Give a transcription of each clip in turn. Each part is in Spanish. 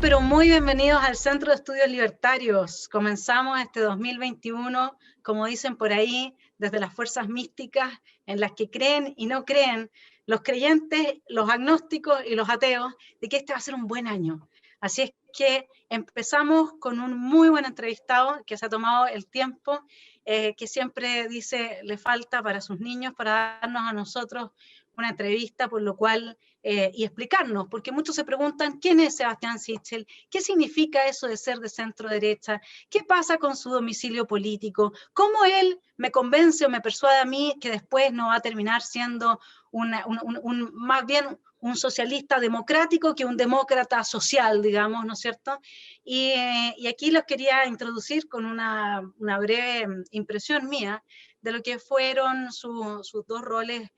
Pero muy bienvenidos al Centro de Estudios Libertarios. Comenzamos este 2021, como dicen por ahí, desde las fuerzas místicas en las que creen y no creen los creyentes, los agnósticos y los ateos, de que este va a ser un buen año. Así es que empezamos con un muy buen entrevistado que se ha tomado el tiempo que siempre dice le falta para sus niños, para darnos a nosotros una entrevista, por lo cual, y explicarnos, porque muchos se preguntan, ¿quién es Sebastián Sichel? ¿Qué significa eso de ser de centro derecha? ¿Qué pasa con su domicilio político? ¿Cómo él me convence o me persuade a mí que después no va a terminar siendo más bien un socialista democrático que un demócrata social, digamos, ¿no es cierto? Y aquí los quería introducir con una breve impresión mía de lo que fueron sus dos roles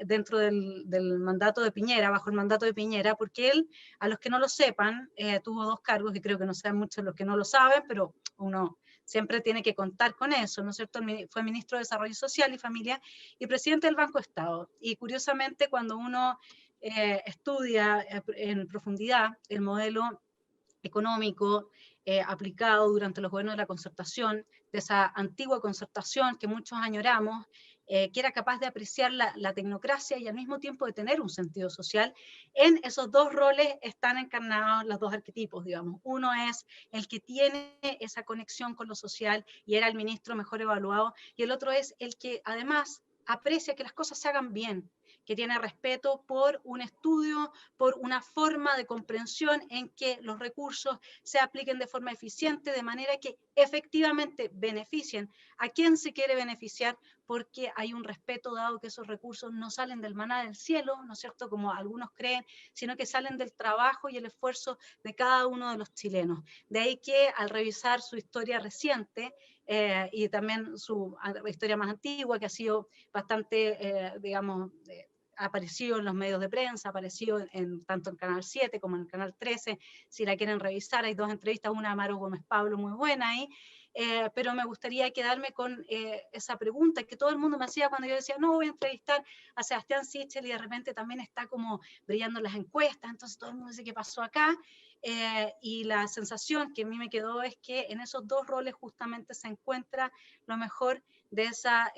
dentro del mandato de Piñera, bajo el mandato de Piñera, porque él, a los que no lo sepan, tuvo dos cargos, que creo que no sean muchos los que no lo saben, pero uno siempre tiene que contar con eso, ¿no es cierto? Fue ministro de Desarrollo Social y Familia y presidente del Banco Estado. Y curiosamente, cuando uno estudia en profundidad el modelo económico aplicado durante los gobiernos de la concertación, de esa antigua concertación que muchos añoramos, que era capaz de apreciar la tecnocracia y al mismo tiempo de tener un sentido social. En esos dos roles están encarnados los dos arquetipos, digamos. Uno es el que tiene esa conexión con lo social y era el ministro mejor evaluado, y el otro es el que además aprecia que las cosas se hagan bien, que tiene respeto por un estudio, por una forma de comprensión en que los recursos se apliquen de forma eficiente, de manera que efectivamente beneficien a quien se quiere beneficiar, porque hay un respeto dado que esos recursos no salen del maná del cielo, ¿no es cierto?, como algunos creen, sino que salen del trabajo y el esfuerzo de cada uno de los chilenos. De ahí que al revisar su historia reciente, y también su historia más antigua, que ha sido bastante, digamos, aparecido en los medios de prensa, aparecido tanto en Canal 7 como en el Canal 13, si la quieren revisar, hay dos entrevistas, una de Amaro Gómez Pablo muy buena ahí, pero me gustaría quedarme con esa pregunta que todo el mundo me hacía cuando yo decía, no, voy a entrevistar a Sebastián Sichel, y de repente también está como brillando las encuestas, entonces todo el mundo dice, ¿qué pasó acá? Y la sensación que a mí me quedó es que en esos dos roles justamente se encuentra lo mejor de esa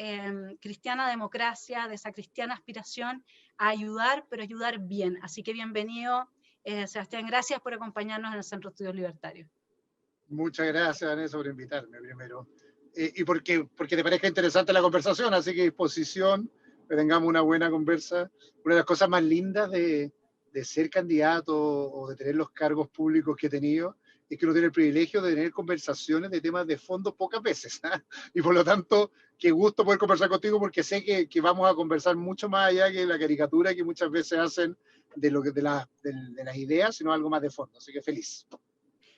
cristiana democracia, de esa cristiana aspiración a ayudar, pero ayudar bien. Así que bienvenido, Sebastián, gracias por acompañarnos en el Centro de Estudios Libertarios. Muchas gracias, Vanessa, por invitarme primero. Y porque te parezca interesante la conversación, así que disposición, que tengamos una buena conversa. Una de las cosas más lindas de ser candidato o de tener los cargos públicos que he tenido es que uno tiene el privilegio de tener conversaciones de temas de fondo pocas veces. Y por lo tanto, qué gusto poder conversar contigo, porque sé que vamos a conversar mucho más allá que la caricatura que muchas veces hacen de las ideas, sino algo más de fondo. Así que feliz.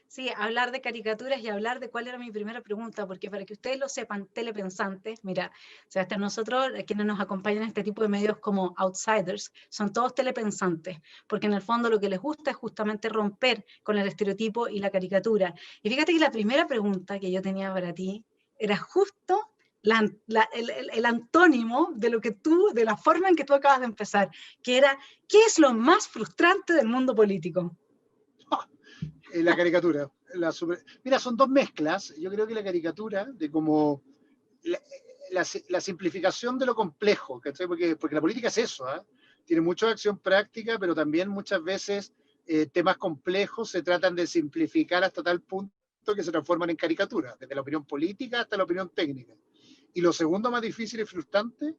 Sí, hablar de caricaturas y hablar de cuál era mi primera pregunta, porque para que ustedes lo sepan, telepensantes, mira, Sebastián, nosotros, quienes nos acompañan en este tipo de medios como outsiders, son todos telepensantes, porque en el fondo lo que les gusta es justamente romper con el estereotipo y la caricatura. Y fíjate que la primera pregunta que yo tenía para ti era justo el antónimo de lo que tú, de la forma en que tú acabas de empezar, que era, ¿qué es lo más frustrante del mundo político? La caricatura. Mira, son dos mezclas. Yo creo que la caricatura, de como la simplificación de lo complejo, ¿cachai? Porque la política es eso, ¿eh? Tiene mucha acción práctica, pero también muchas veces temas complejos se tratan de simplificar hasta tal punto que se transforman en caricaturas, desde la opinión política hasta la opinión técnica. Y lo segundo más difícil y frustrante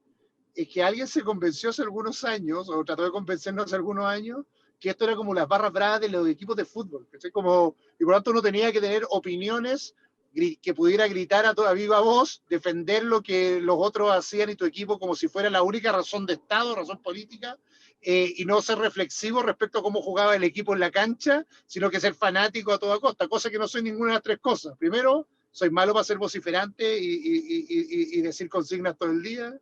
es que alguien se convenció hace algunos años, o trató de convencernos hace algunos años, que esto era como las barras bravas de los equipos de fútbol, ¿cachai? Como, y por lo tanto uno tenía que tener opiniones que pudiera gritar a toda viva voz, defender lo que los otros hacían y tu equipo como si fuera la única razón de Estado, razón política, y no ser reflexivo respecto a cómo jugaba el equipo en la cancha, sino que ser fanático a toda costa, cosa que no soy ninguna de las tres cosas. Primero, soy malo para ser vociferante y decir consignas todo el día.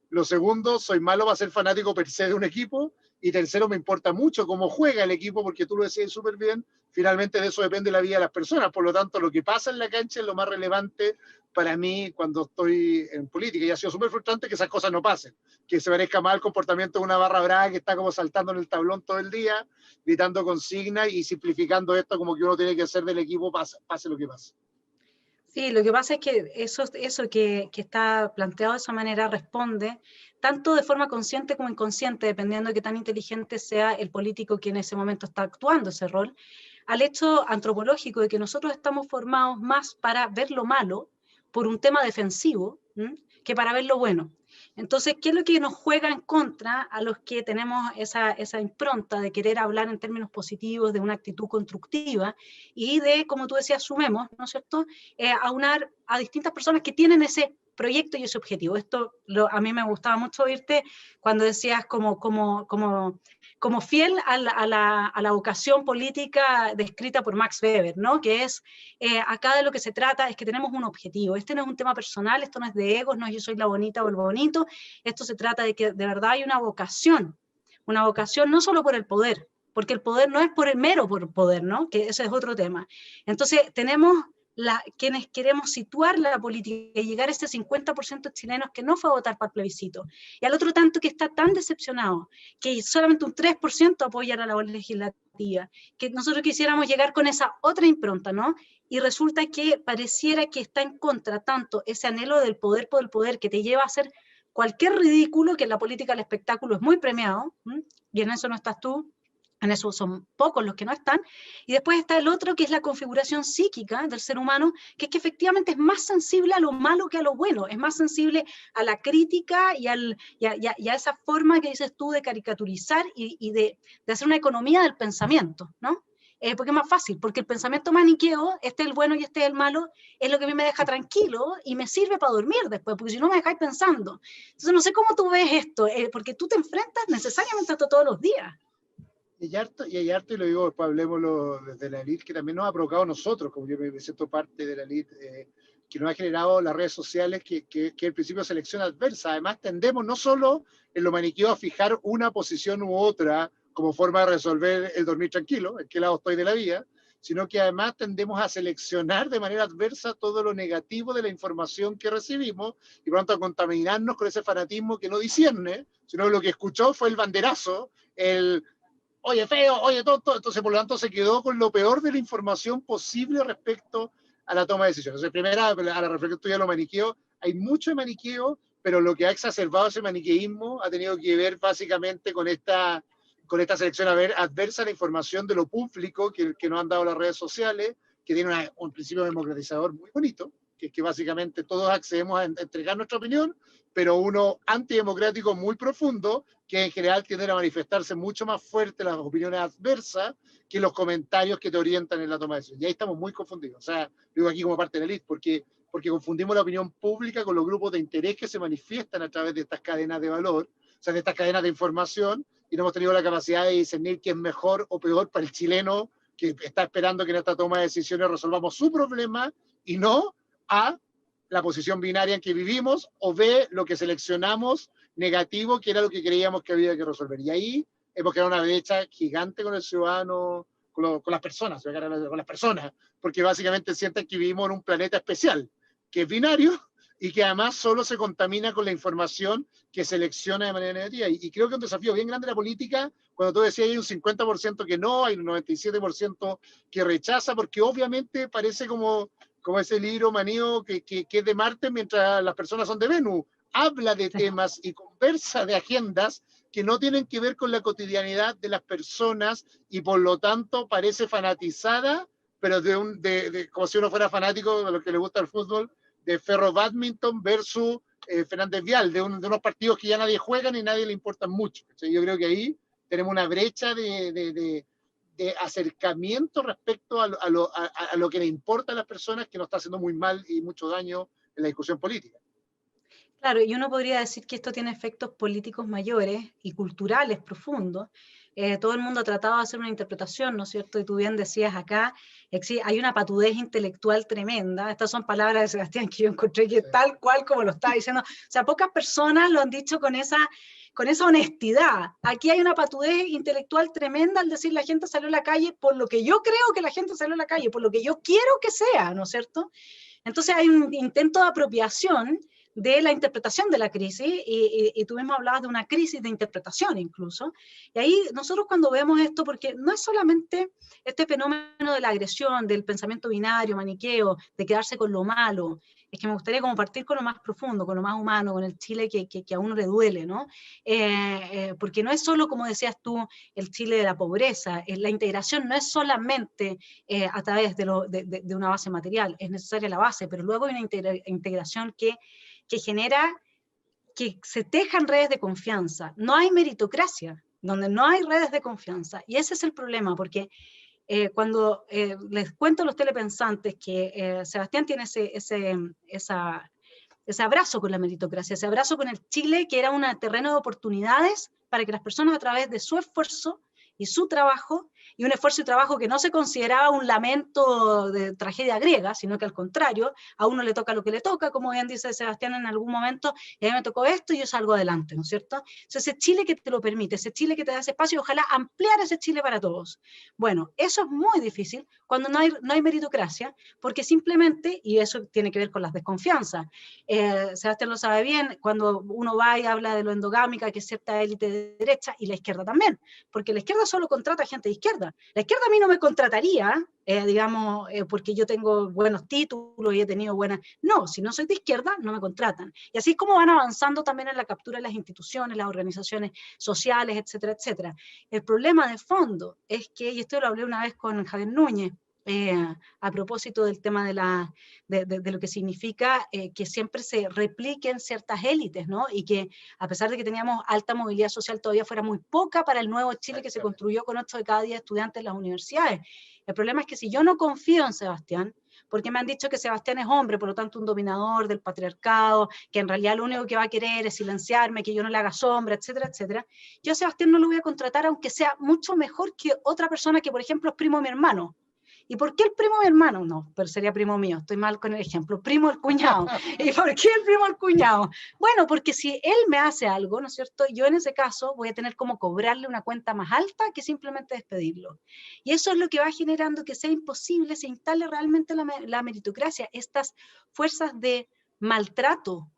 Lo segundo, soy malo para ser fanático per se de un equipo. Y tercero, me importa mucho cómo juega el equipo, porque tú lo decías súper bien, finalmente de eso depende la vida de las personas. Por lo tanto, lo que pasa en la cancha es lo más relevante para mí cuando estoy en política. Y ha sido súper frustrante que esas cosas no pasen, que se parezca más el comportamiento de una barra brava que está como saltando en el tablón todo el día, gritando consignas y simplificando esto como que uno tiene que hacer del equipo pase lo que pase. Sí, lo que pasa es que eso que está planteado de esa manera responde tanto de forma consciente como inconsciente, dependiendo de qué tan inteligente sea el político que en ese momento está actuando ese rol, al hecho antropológico de que nosotros estamos formados más para ver lo malo por un tema defensivo, que para ver lo bueno. Entonces, ¿qué es lo que nos juega en contra a los que tenemos esa impronta de querer hablar en términos positivos, de una actitud constructiva y de, como tú decías, sumemos, ¿no es cierto?, aunar a distintas personas que tienen ese proyecto y ese objetivo. Esto a mí me gustaba mucho oírte cuando decías como fiel a la vocación política descrita por Max Weber, ¿no? Que es, acá de lo que se trata es que tenemos un objetivo. Este no es un tema personal, esto no es de egos, no es yo soy la bonita o el bonito, esto se trata de que de verdad hay una vocación no solo por el poder, porque el poder no es por el mero por poder, ¿no? Que ese es otro tema. Entonces, tenemos quienes queremos situar la política y llegar a ese 50% de chilenos que no fue a votar para el plebiscito, y al otro tanto que está tan decepcionado, que solamente un 3% apoya la labor legislativa, que nosotros quisiéramos llegar con esa otra impronta, ¿no? Y resulta que pareciera que está en contra tanto ese anhelo del poder por el poder que te lleva a hacer cualquier ridículo, que en la política el espectáculo es muy premiado, y en eso no estás tú, en eso son pocos los que no están, y después está el otro que es la configuración psíquica del ser humano, que es que efectivamente es más sensible a lo malo que a lo bueno, es más sensible a la crítica y a esa forma que dices tú de caricaturizar y de hacer una economía del pensamiento, ¿no? Porque es más fácil, porque el pensamiento maniqueo, este es el bueno y este es el malo, es lo que a mí me deja tranquilo y me sirve para dormir después, porque si no me dejáis pensando. Entonces no sé cómo tú ves esto, porque tú te enfrentas necesariamente a esto todos los días. Y hay harto, y lo digo, después hablemoslo desde la élite, que también nos ha provocado nosotros, como yo me siento parte de la élite, que nos ha generado las redes sociales, que el principio de selección adversa. Además, tendemos no solo en lo maniqueo a fijar una posición u otra como forma de resolver el dormir tranquilo, en qué lado estoy de la vida, sino que además tendemos a seleccionar de manera adversa todo lo negativo de la información que recibimos y pronto a contaminarnos con ese fanatismo que no discierne, sino lo que escuchó fue el banderazo, el oye feo, oye tonto, entonces por lo tanto se quedó con lo peor de la información posible respecto a la toma de decisiones. Entonces, primera, a la reflexión tuya de lo maniqueo, hay mucho de maniqueo, pero lo que ha exacerbado ese maniqueísmo ha tenido que ver básicamente con esta selección adversa a la información de lo público que nos han dado las redes sociales, que tiene un principio democratizador muy bonito, que es que básicamente todos accedemos a entregar nuestra opinión, pero uno antidemocrático muy profundo, que en general tienden a manifestarse mucho más fuerte las opiniones adversas que los comentarios que te orientan en la toma de decisiones. Y ahí estamos muy confundidos. O sea, digo aquí como parte de la élite, porque confundimos la opinión pública con los grupos de interés que se manifiestan a través de estas cadenas de valor, o sea, de estas cadenas de información, y no hemos tenido la capacidad de discernir qué es mejor o peor para el chileno que está esperando que en esta toma de decisiones resolvamos su problema y no A, la posición binaria en que vivimos, o B, lo que seleccionamos negativo, que era lo que creíamos que había que resolver. Y ahí hemos creado una brecha gigante con el ciudadano, con las personas, porque básicamente sienten que vivimos en un planeta especial, que es binario y que además solo se contamina con la información que selecciona de manera negativa. Y creo que es un desafío bien grande la política, cuando tú decías hay un 50% que no, hay un 97% que rechaza, porque obviamente parece como ese libro manío que es de Marte mientras las personas son de Venus. Habla de temas y conversa de agendas que no tienen que ver con la cotidianidad de las personas y por lo tanto parece fanatizada, pero como si uno fuera fanático de lo que le gusta el fútbol, de Ferro Badminton versus Fernández Vial, de unos partidos que ya nadie juega ni nadie le importan mucho. Yo creo que ahí tenemos una brecha de acercamiento respecto a lo que le importa a las personas, que nos está haciendo muy mal y mucho daño en la discusión política. Claro, y uno podría decir que esto tiene efectos políticos mayores y culturales profundos. Todo el mundo ha tratado de hacer una interpretación, ¿no es cierto? Y tú bien decías acá, hay una patudez intelectual tremenda. Estas son palabras de Sebastián que yo encontré que Sí. tal cual como lo estaba diciendo. O sea, pocas personas lo han dicho con esa honestidad. Aquí hay una patudez intelectual tremenda al decir la gente salió a la calle por lo que yo creo que la gente salió a la calle, por lo que yo quiero que sea, ¿no es cierto? Entonces hay un intento de apropiación de la interpretación de la crisis, y tú mismo hablabas de una crisis de interpretación incluso, y ahí nosotros cuando vemos esto, porque no es solamente este fenómeno de la agresión, del pensamiento binario, maniqueo, de quedarse con lo malo, es que me gustaría como partir con lo más profundo, con lo más humano, con el Chile que a uno le duele, ¿no? Porque no es solo, como decías tú, el Chile de la pobreza, la integración no es solamente a través de una base material, es necesaria la base, pero luego hay una integración que genera que se tejan redes de confianza. No hay meritocracia, donde no hay redes de confianza. Y ese es el problema, porque cuando les cuento a los telepensantes que Sebastián tiene ese abrazo con la meritocracia, ese abrazo con el Chile, que era un terreno de oportunidades para que las personas a través de su esfuerzo y su trabajo, y un esfuerzo y trabajo que no se consideraba un lamento de tragedia griega, sino que al contrario, a uno le toca lo que le toca, como bien dice Sebastián en algún momento, y a mí me tocó esto y yo salgo adelante, ¿no es cierto? Entonces ese Chile que te lo permite, ese Chile que te da ese espacio, y ojalá ampliar ese Chile para todos. Bueno, eso es muy difícil cuando no hay meritocracia, porque simplemente, y eso tiene que ver con las desconfianzas, Sebastián lo sabe bien, cuando uno va y habla de lo endogámica, que es cierta élite de derecha, y la izquierda también, porque la izquierda solo contrata gente de izquierda. La izquierda a mí no me contrataría, digamos, porque yo tengo buenos títulos y he tenido buenas... No, si no soy de izquierda, no me contratan. Y así es como van avanzando también en la captura de las instituciones, las organizaciones sociales, etcétera, etcétera. El problema de fondo es que, y esto lo hablé una vez con Javier Núñez, a propósito del tema de lo que significa que siempre se repliquen ciertas élites, ¿no? Y que a pesar de que teníamos alta movilidad social, todavía fuera muy poca para el nuevo Chile que se construyó con 8 de cada 10 estudiantes en las universidades. El problema es que si yo no confío en Sebastián, porque me han dicho que Sebastián es hombre, por lo tanto un dominador del patriarcado, que en realidad lo único que va a querer es silenciarme, que yo no le haga sombra, etcétera, etcétera, yo a Sebastián no lo voy a contratar aunque sea mucho mejor que otra persona que, por ejemplo, es primo de mi hermano. ¿Y por qué el primo de mi hermano? No, pero sería primo mío, estoy mal con el ejemplo. Primo del cuñado. ¿Y por qué el primo del cuñado? Bueno, porque si él me hace algo, ¿no es cierto? Yo en ese caso voy a tener como cobrarle una cuenta más alta que simplemente despedirlo. Y eso es lo que va generando que sea imposible, se instale realmente la meritocracia, estas fuerzas de maltrato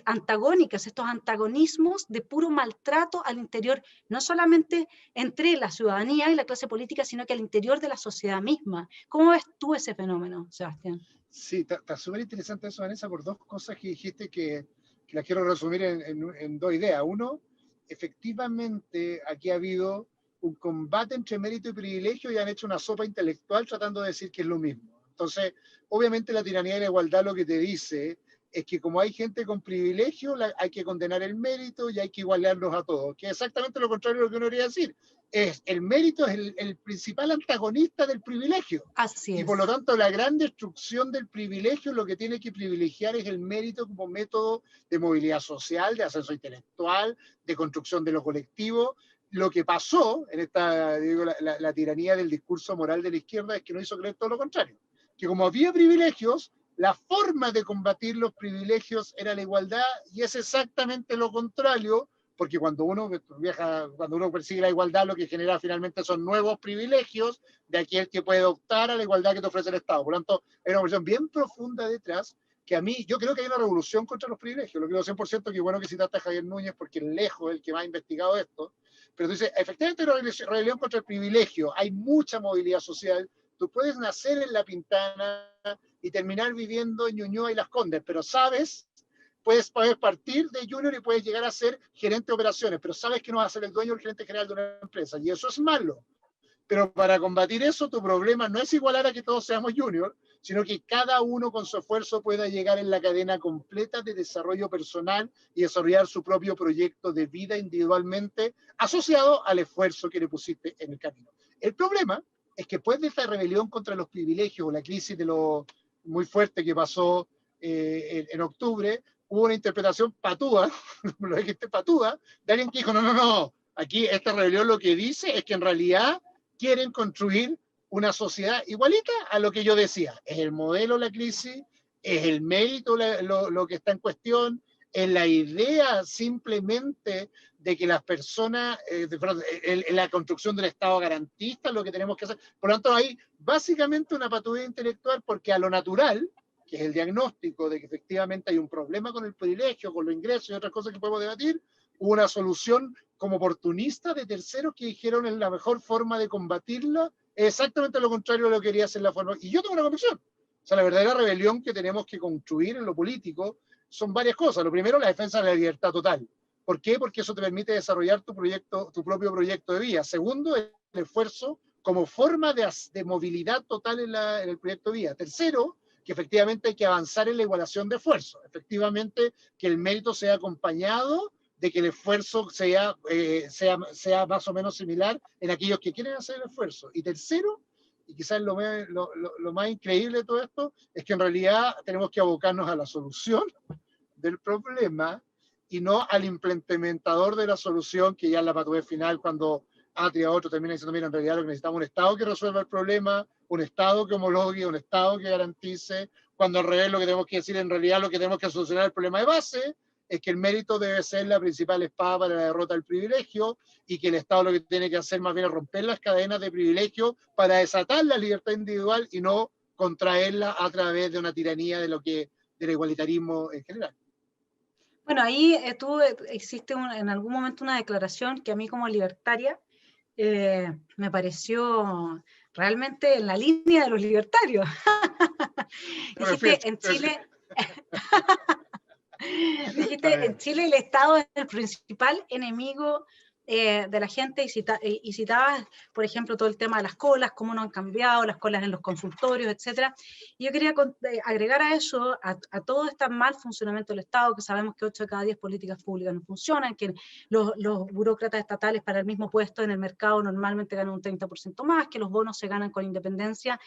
antagónicas, estos antagonismos de puro maltrato al interior, no solamente entre la ciudadanía y la clase política, sino que al interior de la sociedad misma. ¿Cómo ves tú ese fenómeno, Sebastián? Sí, está súper interesante eso, Vanessa, por dos cosas que dijiste que las quiero resumir en dos ideas. Uno, efectivamente, aquí ha habido un combate entre mérito y privilegio y han hecho una sopa intelectual tratando de decir que es lo mismo. Entonces, obviamente la tiranía y la igualdad lo que te dice es que como hay gente con privilegio, hay que condenar el mérito y hay que igualarlos a todos, que es exactamente lo contrario de lo que uno quería decir. El mérito es el principal antagonista del privilegio. Así Y por lo es. tanto, la gran destrucción del privilegio lo que tiene que privilegiar es el mérito como método de movilidad social, de ascenso intelectual, de construcción de lo colectivo. Lo que pasó en esta, digo, la tiranía del discurso moral de la izquierda es que nos hizo creer todo lo contrario. Que como había privilegios, la forma de combatir los privilegios era la igualdad y es exactamente lo contrario, porque cuando uno persigue la igualdad, lo que genera finalmente son nuevos privilegios de aquel que puede optar a la igualdad que te ofrece el Estado. Por lo tanto, hay una versión bien profunda detrás que a mí, yo creo que hay una revolución contra los privilegios. Lo creo 100%, que bueno que citaste a Javier Núñez porque lejos es el que más ha investigado esto. Pero tú dices, efectivamente hay una rebelión contra el privilegio, hay mucha movilidad social. Tú puedes nacer en La Pintana y terminar viviendo en Ñuñoa y Las Condes, pero sabes, puedes partir de junior y puedes llegar a ser gerente de operaciones, pero sabes que no vas a ser el dueño o el gerente general de una empresa, y eso es malo. Pero para combatir eso, tu problema no es igualar a que todos seamos junior, sino que cada uno con su esfuerzo pueda llegar en la cadena completa de desarrollo personal y desarrollar su propio proyecto de vida individualmente asociado al esfuerzo que le pusiste en el camino. El problema es que después de esta rebelión contra los privilegios o la crisis de lo muy fuerte que pasó en octubre, hubo una interpretación patúa, lo dijiste patúa, de alguien que dijo, no, aquí esta rebelión lo que dice es que en realidad quieren construir una sociedad igualita a lo que yo decía. Es el modelo la crisis, es el mérito lo que está en cuestión, es la idea simplemente de que las personas, la construcción del Estado garantista, lo que tenemos que hacer. Por lo tanto, hay básicamente una patudez intelectual, porque a lo natural, que es el diagnóstico de que efectivamente hay un problema con el privilegio, con los ingresos y otras cosas que podemos debatir, hubo una solución como oportunista de terceros que dijeron en la mejor forma de combatirla es exactamente lo contrario de lo que quería hacer la forma. Y yo tengo una convicción. O sea, la verdadera rebelión que tenemos que construir en lo político son varias cosas. Lo primero, la defensa de la libertad total. ¿Por qué? Porque eso te permite desarrollar tu propio proyecto de vida. Segundo, el esfuerzo como forma de movilidad total en el proyecto de vida. Tercero, que efectivamente hay que avanzar en la igualación de esfuerzo. Efectivamente, que el mérito sea acompañado de que el esfuerzo sea más o menos similar en aquellos que quieren hacer el esfuerzo. Y tercero, y quizás lo más increíble de todo esto, es que en realidad tenemos que abocarnos a la solución del problema y no al implementador de la solución, que ya es la patudez final, cuando Atria otro termina diciendo, mira, en realidad lo que necesitamos es un Estado que resuelva el problema, un Estado que homologue, un Estado que garantice, cuando al revés lo que tenemos que decir, en realidad lo que tenemos que solucionar el problema de base es que el mérito debe ser la principal espada para la derrota del privilegio, y que el Estado lo que tiene que hacer más bien es romper las cadenas de privilegio para desatar la libertad individual y no contraerla a través de una tiranía del igualitarismo en general. Bueno, ahí tú hiciste en algún momento una declaración que a mí como libertaria me pareció realmente en la línea de los libertarios. Dijiste, en Chile... Dijiste, en Chile el Estado es el principal enemigo de la gente, y citabas, por ejemplo, todo el tema de las colas, cómo no han cambiado, las colas en los consultorios, etc. Y yo quería agregar a eso, a todo este mal funcionamiento del Estado, que sabemos que 8 de cada 10 políticas públicas no funcionan, que los burócratas estatales para el mismo puesto en el mercado normalmente ganan un 30% más, que los bonos se ganan con independencia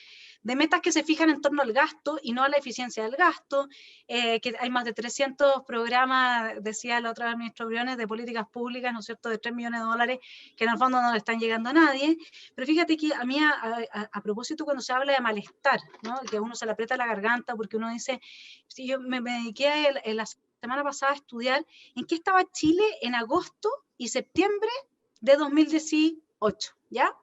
de metas que se fijan en torno al gasto y no a la eficiencia del gasto, que hay más de 300 programas, decía la otra vez el ministro Briones, de políticas públicas, ¿no es cierto?, de $3 millones, que en el fondo no le están llegando a nadie. Pero fíjate que a mí, a propósito, cuando se habla de malestar, ¿no?, que a uno se le aprieta la garganta porque uno dice, si yo me dediqué la semana pasada a estudiar en qué estaba Chile en agosto y septiembre de 2018, ¿ya?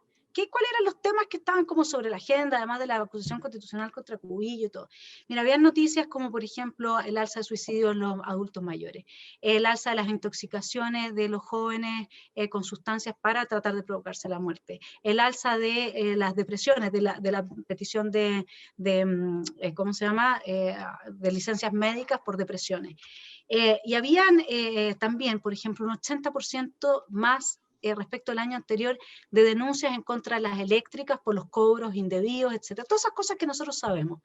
¿Cuáles eran los temas que estaban como sobre la agenda, además de la acusación constitucional contra Cubillo y todo? Mira, había noticias como, por ejemplo, el alza de suicidios en los adultos mayores, el alza de las intoxicaciones de los jóvenes con sustancias para tratar de provocarse la muerte, el alza de las depresiones, de la petición ¿cómo se llama?, de licencias médicas por depresiones. Y habían también, por ejemplo, un 80% más respecto al año anterior de denuncias en contra de las eléctricas por los cobros indebidos, etcétera. Todas esas cosas que nosotros sabemos.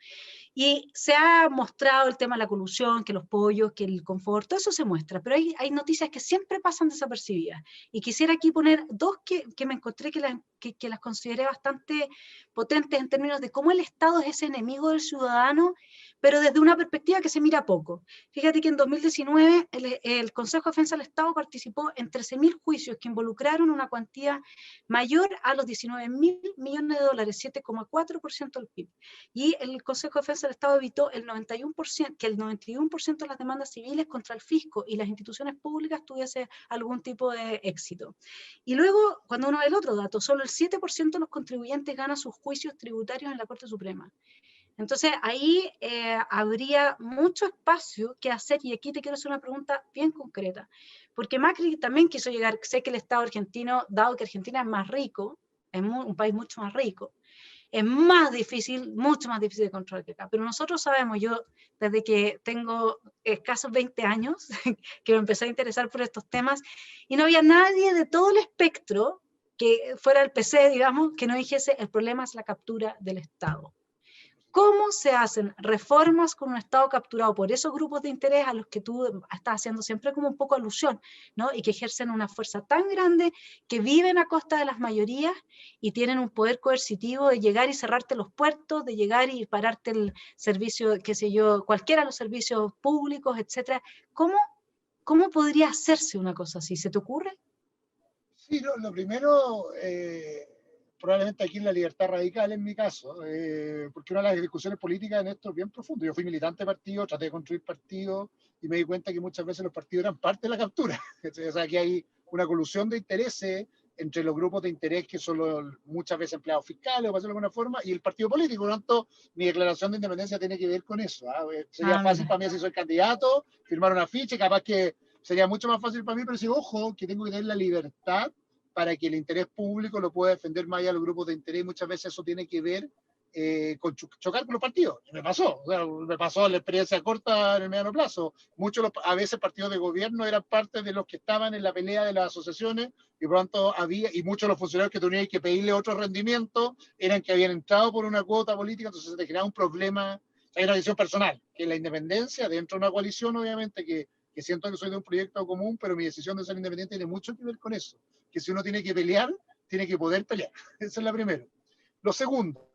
Y se ha mostrado el tema de la colusión, que los pollos, que el confort, todo eso se muestra, pero hay noticias que siempre pasan desapercibidas. Y quisiera aquí poner dos que me encontré que las consideré bastante potentes en términos de cómo el Estado es ese enemigo del ciudadano, pero desde una perspectiva que se mira poco. Fíjate que en 2019 el Consejo de Defensa del Estado participó en 13.000 juicios que involucraron una cuantía mayor a los $19.000 millones, 7,4% del PIB. Y el Consejo de Defensa del Estado evitó que el 91% de las demandas civiles contra el fisco y las instituciones públicas tuviese algún tipo de éxito. Y luego, cuando uno ve el otro dato, solo el 7% de los contribuyentes gana sus juicios tributarios en la Corte Suprema. Entonces, ahí habría mucho espacio que hacer, y aquí te quiero hacer una pregunta bien concreta, porque Macri también quiso llegar, sé que el Estado argentino, dado que Argentina es más rico, es un país mucho más rico, es más difícil, mucho más difícil de controlar que acá, pero nosotros sabemos, yo desde que tengo escasos 20 años, que me empecé a interesar por estos temas, y no había nadie de todo el espectro, que fuera el PC, digamos, que no dijese, el problema es la captura del Estado. ¿Cómo se hacen reformas con un Estado capturado por esos grupos de interés a los que tú estás haciendo siempre como un poco alusión, ¿no? Y que ejercen una fuerza tan grande que viven a costa de las mayorías y tienen un poder coercitivo de llegar y cerrarte los puertos, de llegar y pararte el servicio, qué sé yo, cualquiera de los servicios públicos, etcétera. ¿Cómo podría hacerse una cosa así? ¿Se te ocurre? Sí, lo primero, probablemente aquí en la libertad radical en mi caso, porque una de las discusiones políticas en esto es bien profundo. Yo fui militante de partido, traté de construir partidos y me di cuenta que muchas veces los partidos eran parte de la captura. O sea, que hay una colusión de intereses entre los grupos de interés que son muchas veces empleados fiscales, o para decirlo de alguna forma, y el partido político. Por lo tanto, mi declaración de independencia tiene que ver con eso. Sería fácil Mira. para mí si soy candidato, firmar una ficha, capaz que sería mucho más fácil para mí, pero si ojo, que tengo que tener la libertad para que el interés público lo pueda defender más allá de los grupos de interés. Muchas veces eso tiene que ver con chocar con los partidos. Y me pasó, o sea, me pasó la experiencia corta en el mediano plazo. A veces partidos de gobierno eran parte de los que estaban en la pelea de las asociaciones y por lo tanto y muchos de los funcionarios que tenían que pedirle otro rendimiento eran que habían entrado por una cuota política, entonces se te generaba un problema. Hay una decisión personal, que la independencia dentro de una coalición, obviamente, que siento que soy de un proyecto común, pero mi decisión de ser independiente tiene mucho que ver con eso, que si uno tiene que pelear, tiene que poder pelear. Esa es la primera. Lo segundo,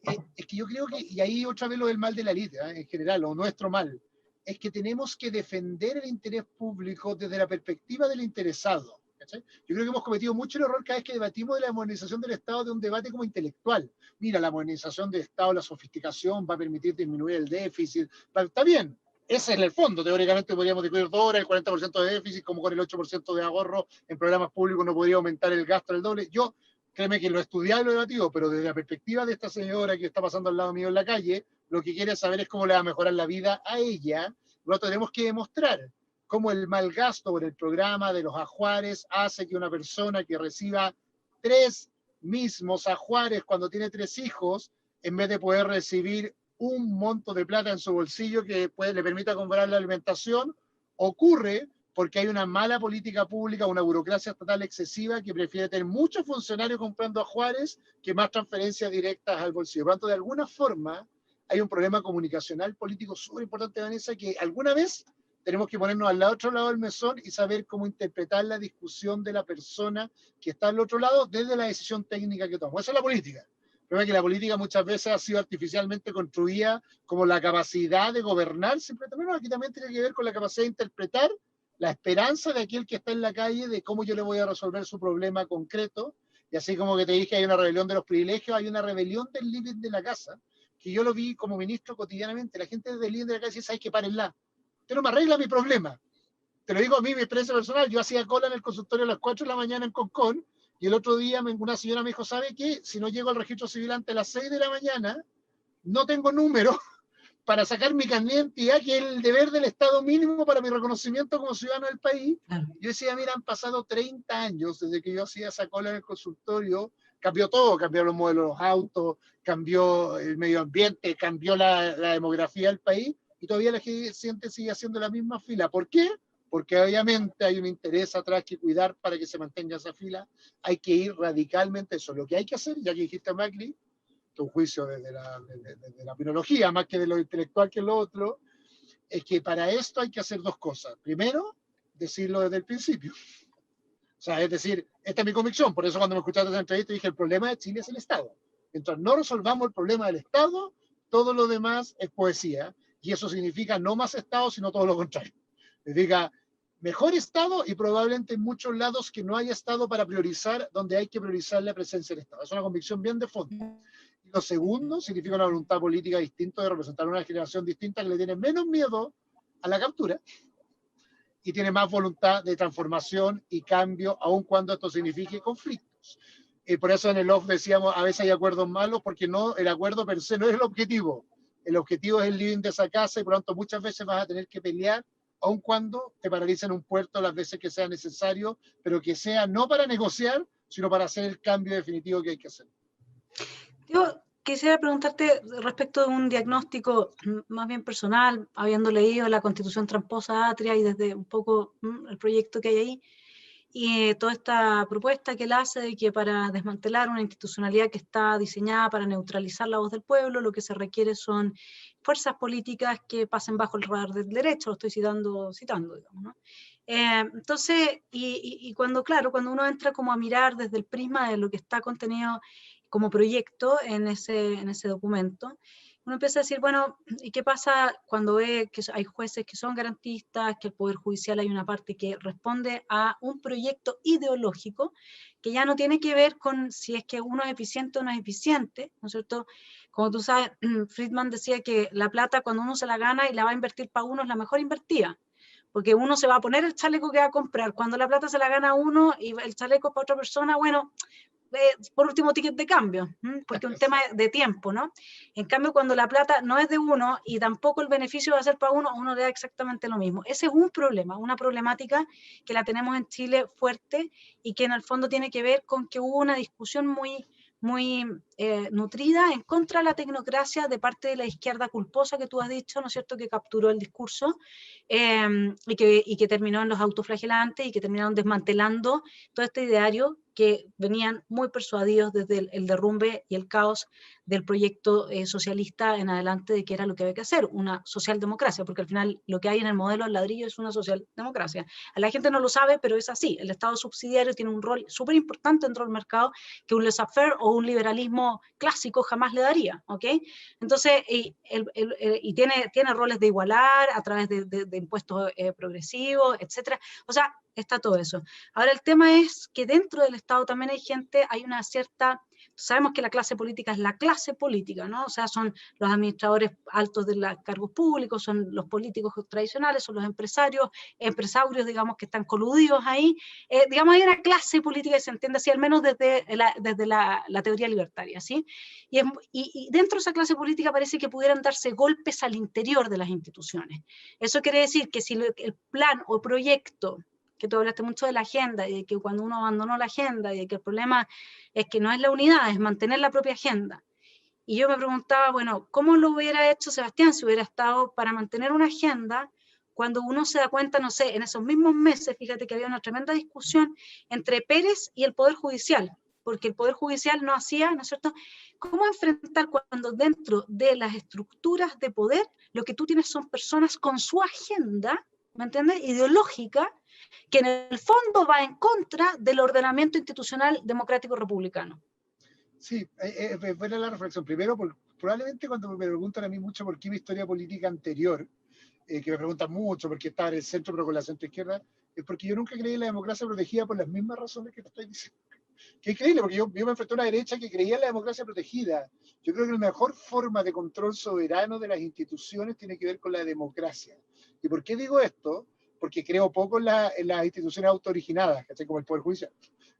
es que yo creo que, y ahí otra vez lo del mal de la élite, en general, o nuestro mal, es que tenemos que defender el interés público desde la perspectiva del interesado. ¿Cachai? Yo creo que hemos cometido mucho el error cada vez que debatimos de la modernización del Estado de un debate como intelectual. Mira, la modernización del Estado, la sofisticación va a permitir disminuir el déficit. Está bien, ese es el fondo. Teóricamente podríamos discutir 2 horas, el 40% de déficit, como con el 8% de ahorro en programas públicos no podría aumentar el gasto al doble. Yo, créeme que lo he estudiado y lo he debatido, pero desde la perspectiva de esta señora que está pasando al lado mío en la calle, lo que quiere saber es cómo le va a mejorar la vida a ella. Lo tenemos que demostrar cómo el mal gasto por el programa de los ajuares hace que una persona que reciba 3 mismos ajuares cuando tiene 3 hijos, en vez de poder recibir un monto de plata en su bolsillo que le permita comprar la alimentación, ocurre porque hay una mala política pública, una burocracia estatal excesiva que prefiere tener muchos funcionarios comprando ajuares que más transferencias directas al bolsillo. Por lo tanto, de alguna forma, hay un problema comunicacional político súper importante, Vanessa, que alguna vez tenemos que ponernos al otro lado del mesón y saber cómo interpretar la discusión de la persona que está al otro lado desde la decisión técnica que toma. Esa es la política. Creo que la política muchas veces ha sido artificialmente construida como la capacidad de gobernar, simplemente, no, aquí también tiene que ver con la capacidad de interpretar la esperanza de aquel que está en la calle de cómo yo le voy a resolver su problema concreto. Y así como que te dije, hay una rebelión de los privilegios, hay una rebelión del living de la casa, que yo lo vi como ministro cotidianamente. La gente del living de la casa dice, hay que párenla. Usted no me arregla mi problema. Te lo digo a mí, mi experiencia personal. Yo hacía cola en el consultorio a las 4 de la mañana en Concón, y el otro día una señora me dijo, ¿sabe qué? Si no llego al registro civil antes de las 6 de la mañana, no tengo número para sacar mi carnet de identidad, que es el deber del Estado mínimo para mi reconocimiento como ciudadano del país. Claro. Yo decía, mira, han pasado 30 años desde que yo hacía esa cola en el consultorio, cambió todo, cambiaron los modelos de los autos, cambió el medio ambiente, cambió la demografía del país, y todavía la gente sigue haciendo la misma fila. ¿Por qué? Porque obviamente hay un interés atrás que cuidar para que se mantenga esa fila. Hay que ir radicalmente eso. Lo que hay que hacer, ya que dijiste Macri, un juicio desde la biología, más que de lo intelectual que lo otro, es que para esto hay que hacer 2 cosas. Primero, decirlo desde el principio. O sea, es decir, esta es mi convicción, por eso cuando me escuchaste en esa entrevista dije, el problema de Chile es el Estado. Mientras no resolvamos el problema del Estado, todo lo demás es poesía, y eso significa no más Estado, sino todo lo contrario. Significa mejor Estado y probablemente en muchos lados que no haya Estado para priorizar donde hay que priorizar la presencia del Estado. Es una convicción bien de fondo. Y lo segundo significa una voluntad política distinta de representar una generación distinta que le tiene menos miedo a la captura y tiene más voluntad de transformación y cambio, aun cuando esto signifique conflictos. Por eso en el off decíamos, a veces hay acuerdos malos, porque no, el acuerdo per se no es el objetivo. El objetivo es el living de esa casa y por lo tanto muchas veces vas a tener que pelear, aun cuando te paralicen un puerto las veces que sea necesario, pero que sea no para negociar, sino para hacer el cambio definitivo que hay que hacer. Yo quisiera preguntarte respecto de un diagnóstico más bien personal, habiendo leído la Constitución Tramposa Atria y desde un poco el proyecto que hay ahí. y toda esta propuesta que él hace de que para desmantelar una institucionalidad que está diseñada para neutralizar la voz del pueblo, lo que se requiere son fuerzas políticas que pasen bajo el radar del derecho, lo estoy citando digamos, ¿no? Entonces, cuando, claro, cuando uno entra como a mirar desde el prisma de lo que está contenido como proyecto en ese documento, uno empieza a decir, bueno, ¿y qué pasa cuando ve que hay jueces que son garantistas, que el Poder Judicial hay una parte que responde a un proyecto ideológico que ya no tiene que ver con si es que uno es eficiente o no es eficiente, ¿no es cierto? Como tú sabes, Friedman decía que la plata cuando uno se la gana y la va a invertir para uno es la mejor invertida, porque uno se va a poner el chaleco que va a comprar. Cuando la plata se la gana uno y el chaleco para otra persona, bueno, por último ticket de cambio, porque es un tema de tiempo, ¿no? En cambio, cuando la plata no es de uno y tampoco el beneficio va a ser para uno, uno le da exactamente lo mismo. Ese es un problema, una problemática que la tenemos en Chile fuerte y que en el fondo tiene que ver con que hubo una discusión muy nutrida en contra de la tecnocracia de parte de la izquierda culposa que tú has dicho, ¿no es cierto?, que capturó el discurso y que terminó en los autoflagelantes y que terminaron desmantelando todo este ideario que venían muy persuadidos desde el derrumbe y el caos del proyecto socialista en adelante de que era lo que había que hacer, una socialdemocracia, porque al final lo que hay en el modelo del ladrillo es una socialdemocracia. A la gente no lo sabe, pero es así. El Estado subsidiario tiene un rol súper importante dentro del mercado que un laissez-faire o un liberalismo clásico jamás le daría, ¿ok? Entonces, y tiene roles de igualar a través de impuestos progresivos, etcétera. O sea, está todo eso. Ahora, el tema es que dentro del Estado también hay gente, hay una cierta, sabemos que la clase política es la clase política, ¿no? O sea, son los administradores altos de los cargos públicos, son los políticos tradicionales, son los empresarios, digamos, que están coludidos ahí. Digamos, hay una clase política que se entiende así, al menos desde la teoría libertaria, ¿sí? Y dentro de esa clase política parece que pudieran darse golpes al interior de las instituciones. Eso quiere decir que si el plan o proyecto que tú hablaste mucho de la agenda y de que cuando uno abandonó la agenda y de que el problema es que no es la unidad, es mantener la propia agenda. Y yo me preguntaba, bueno, ¿cómo lo hubiera hecho Sebastián si hubiera estado para mantener una agenda cuando uno se da cuenta, no sé, en esos mismos meses, fíjate que había una tremenda discusión entre Pérez y el Poder Judicial, porque el Poder Judicial no hacía, ¿no es cierto?, cómo enfrentar cuando dentro de las estructuras de poder lo que tú tienes son personas con su agenda, ¿me entiendes?, ideológica, que en el fondo va en contra del ordenamiento institucional democrático republicano. Sí, es buena la reflexión. Primero, probablemente cuando me preguntan a mí mucho por qué mi historia política anterior, que me preguntan mucho por qué estaba en el centro pero con la centroizquierda, es porque yo nunca creí en la democracia protegida por las mismas razones que te estoy diciendo. Qué increíble, porque yo me enfrenté a una derecha que creía en la democracia protegida. Yo creo que la mejor forma de control soberano de las instituciones tiene que ver con la democracia. ¿Y por qué digo esto? Porque creo poco en las instituciones autooriginadas, ¿cachai? Como el Poder Judicial.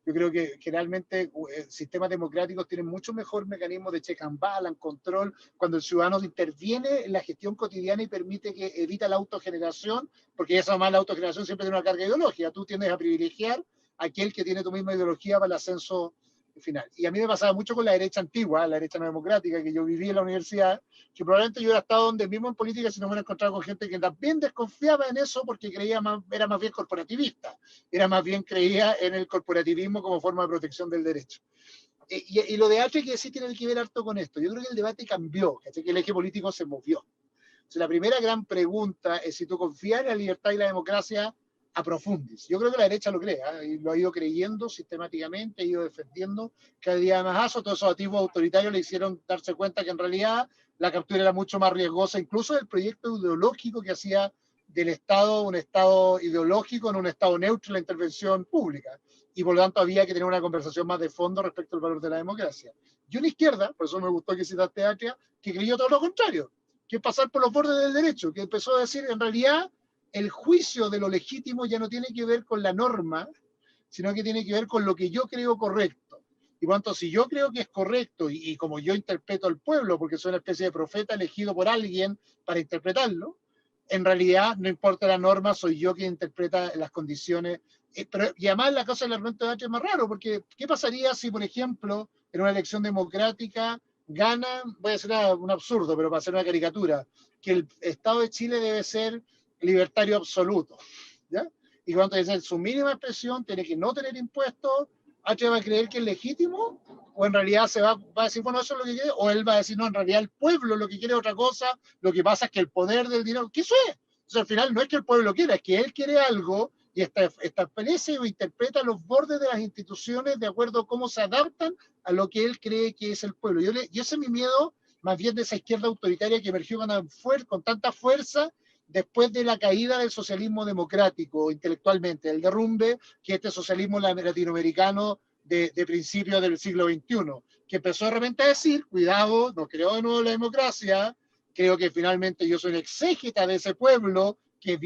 Yo creo que generalmente sistemas democráticos tienen mucho mejor mecanismo de check and balance, control, cuando el ciudadano interviene en la gestión cotidiana y permite que evita la autogeneración, porque esa más la autogeneración siempre tiene una carga ideológica. Tú tiendes a privilegiar a aquel que tiene tu misma ideología para el ascenso final. Y a mí me pasaba mucho con la derecha antigua, la derecha no democrática, que yo viví en la universidad, que probablemente yo hubiera estado donde mismo en política si no me hubiera encontrado con gente que también desconfiaba en eso porque creía era más bien corporativista, era más bien creía en el corporativismo como forma de protección del derecho. Y lo de H que sí tiene que ver harto con esto. Yo creo que el debate cambió, que el eje político se movió. Entonces, la primera gran pregunta es si tú confías en la libertad y la democracia a profundis. Yo creo que la derecha lo cree, y lo ha ido creyendo sistemáticamente, ha ido defendiendo cada día más. Todos esos activos autoritarios le hicieron darse cuenta que en realidad la captura era mucho más riesgosa, incluso del proyecto ideológico que hacía del Estado un Estado ideológico en un Estado neutro en la intervención pública. Y por lo tanto había que tener una conversación más de fondo respecto al valor de la democracia. Y una izquierda, por eso me gustó que citaste a Atria, que creyó todo lo contrario, que pasar por los bordes del derecho, que empezó a decir, en realidad, el juicio de lo legítimo ya no tiene que ver con la norma, sino que tiene que ver con lo que yo creo correcto. Y por tanto, si yo creo que es correcto, y como yo interpreto al pueblo, porque soy una especie de profeta elegido por alguien para interpretarlo, en realidad, no importa la norma, soy yo quien interpreta las condiciones. Y además la cosa del argumento de H es más raro, porque ¿qué pasaría si, por ejemplo, en una elección democrática gana, voy a hacer un absurdo, pero para hacer una caricatura, que el Estado de Chile debe ser libertario absoluto, ¿ya? y cuando tiene que ser su mínima expresión, tiene que no tener impuestos, ¿H va a creer que es legítimo? ¿O en realidad va a decir, bueno, eso es lo que quiere? ¿O él va a decir, no, en realidad el pueblo lo que quiere es otra cosa, lo que pasa es que el poder del dinero, ¿qué eso es? O sea, al final no es que el pueblo quiera, es que él quiere algo y establece o interpreta los bordes de las instituciones de acuerdo a cómo se adaptan a lo que él cree que es el pueblo. Y ese es mi miedo, más bien de esa izquierda autoritaria que emergió con tanta fuerza después de la caída del socialismo democrático intelectualmente, el derrumbe que este socialismo latinoamericano de principios del siglo XXI, que empezó de repente a decir, cuidado, no creo de nuevo en la democracia, creo que finalmente yo soy un exégeta de ese pueblo que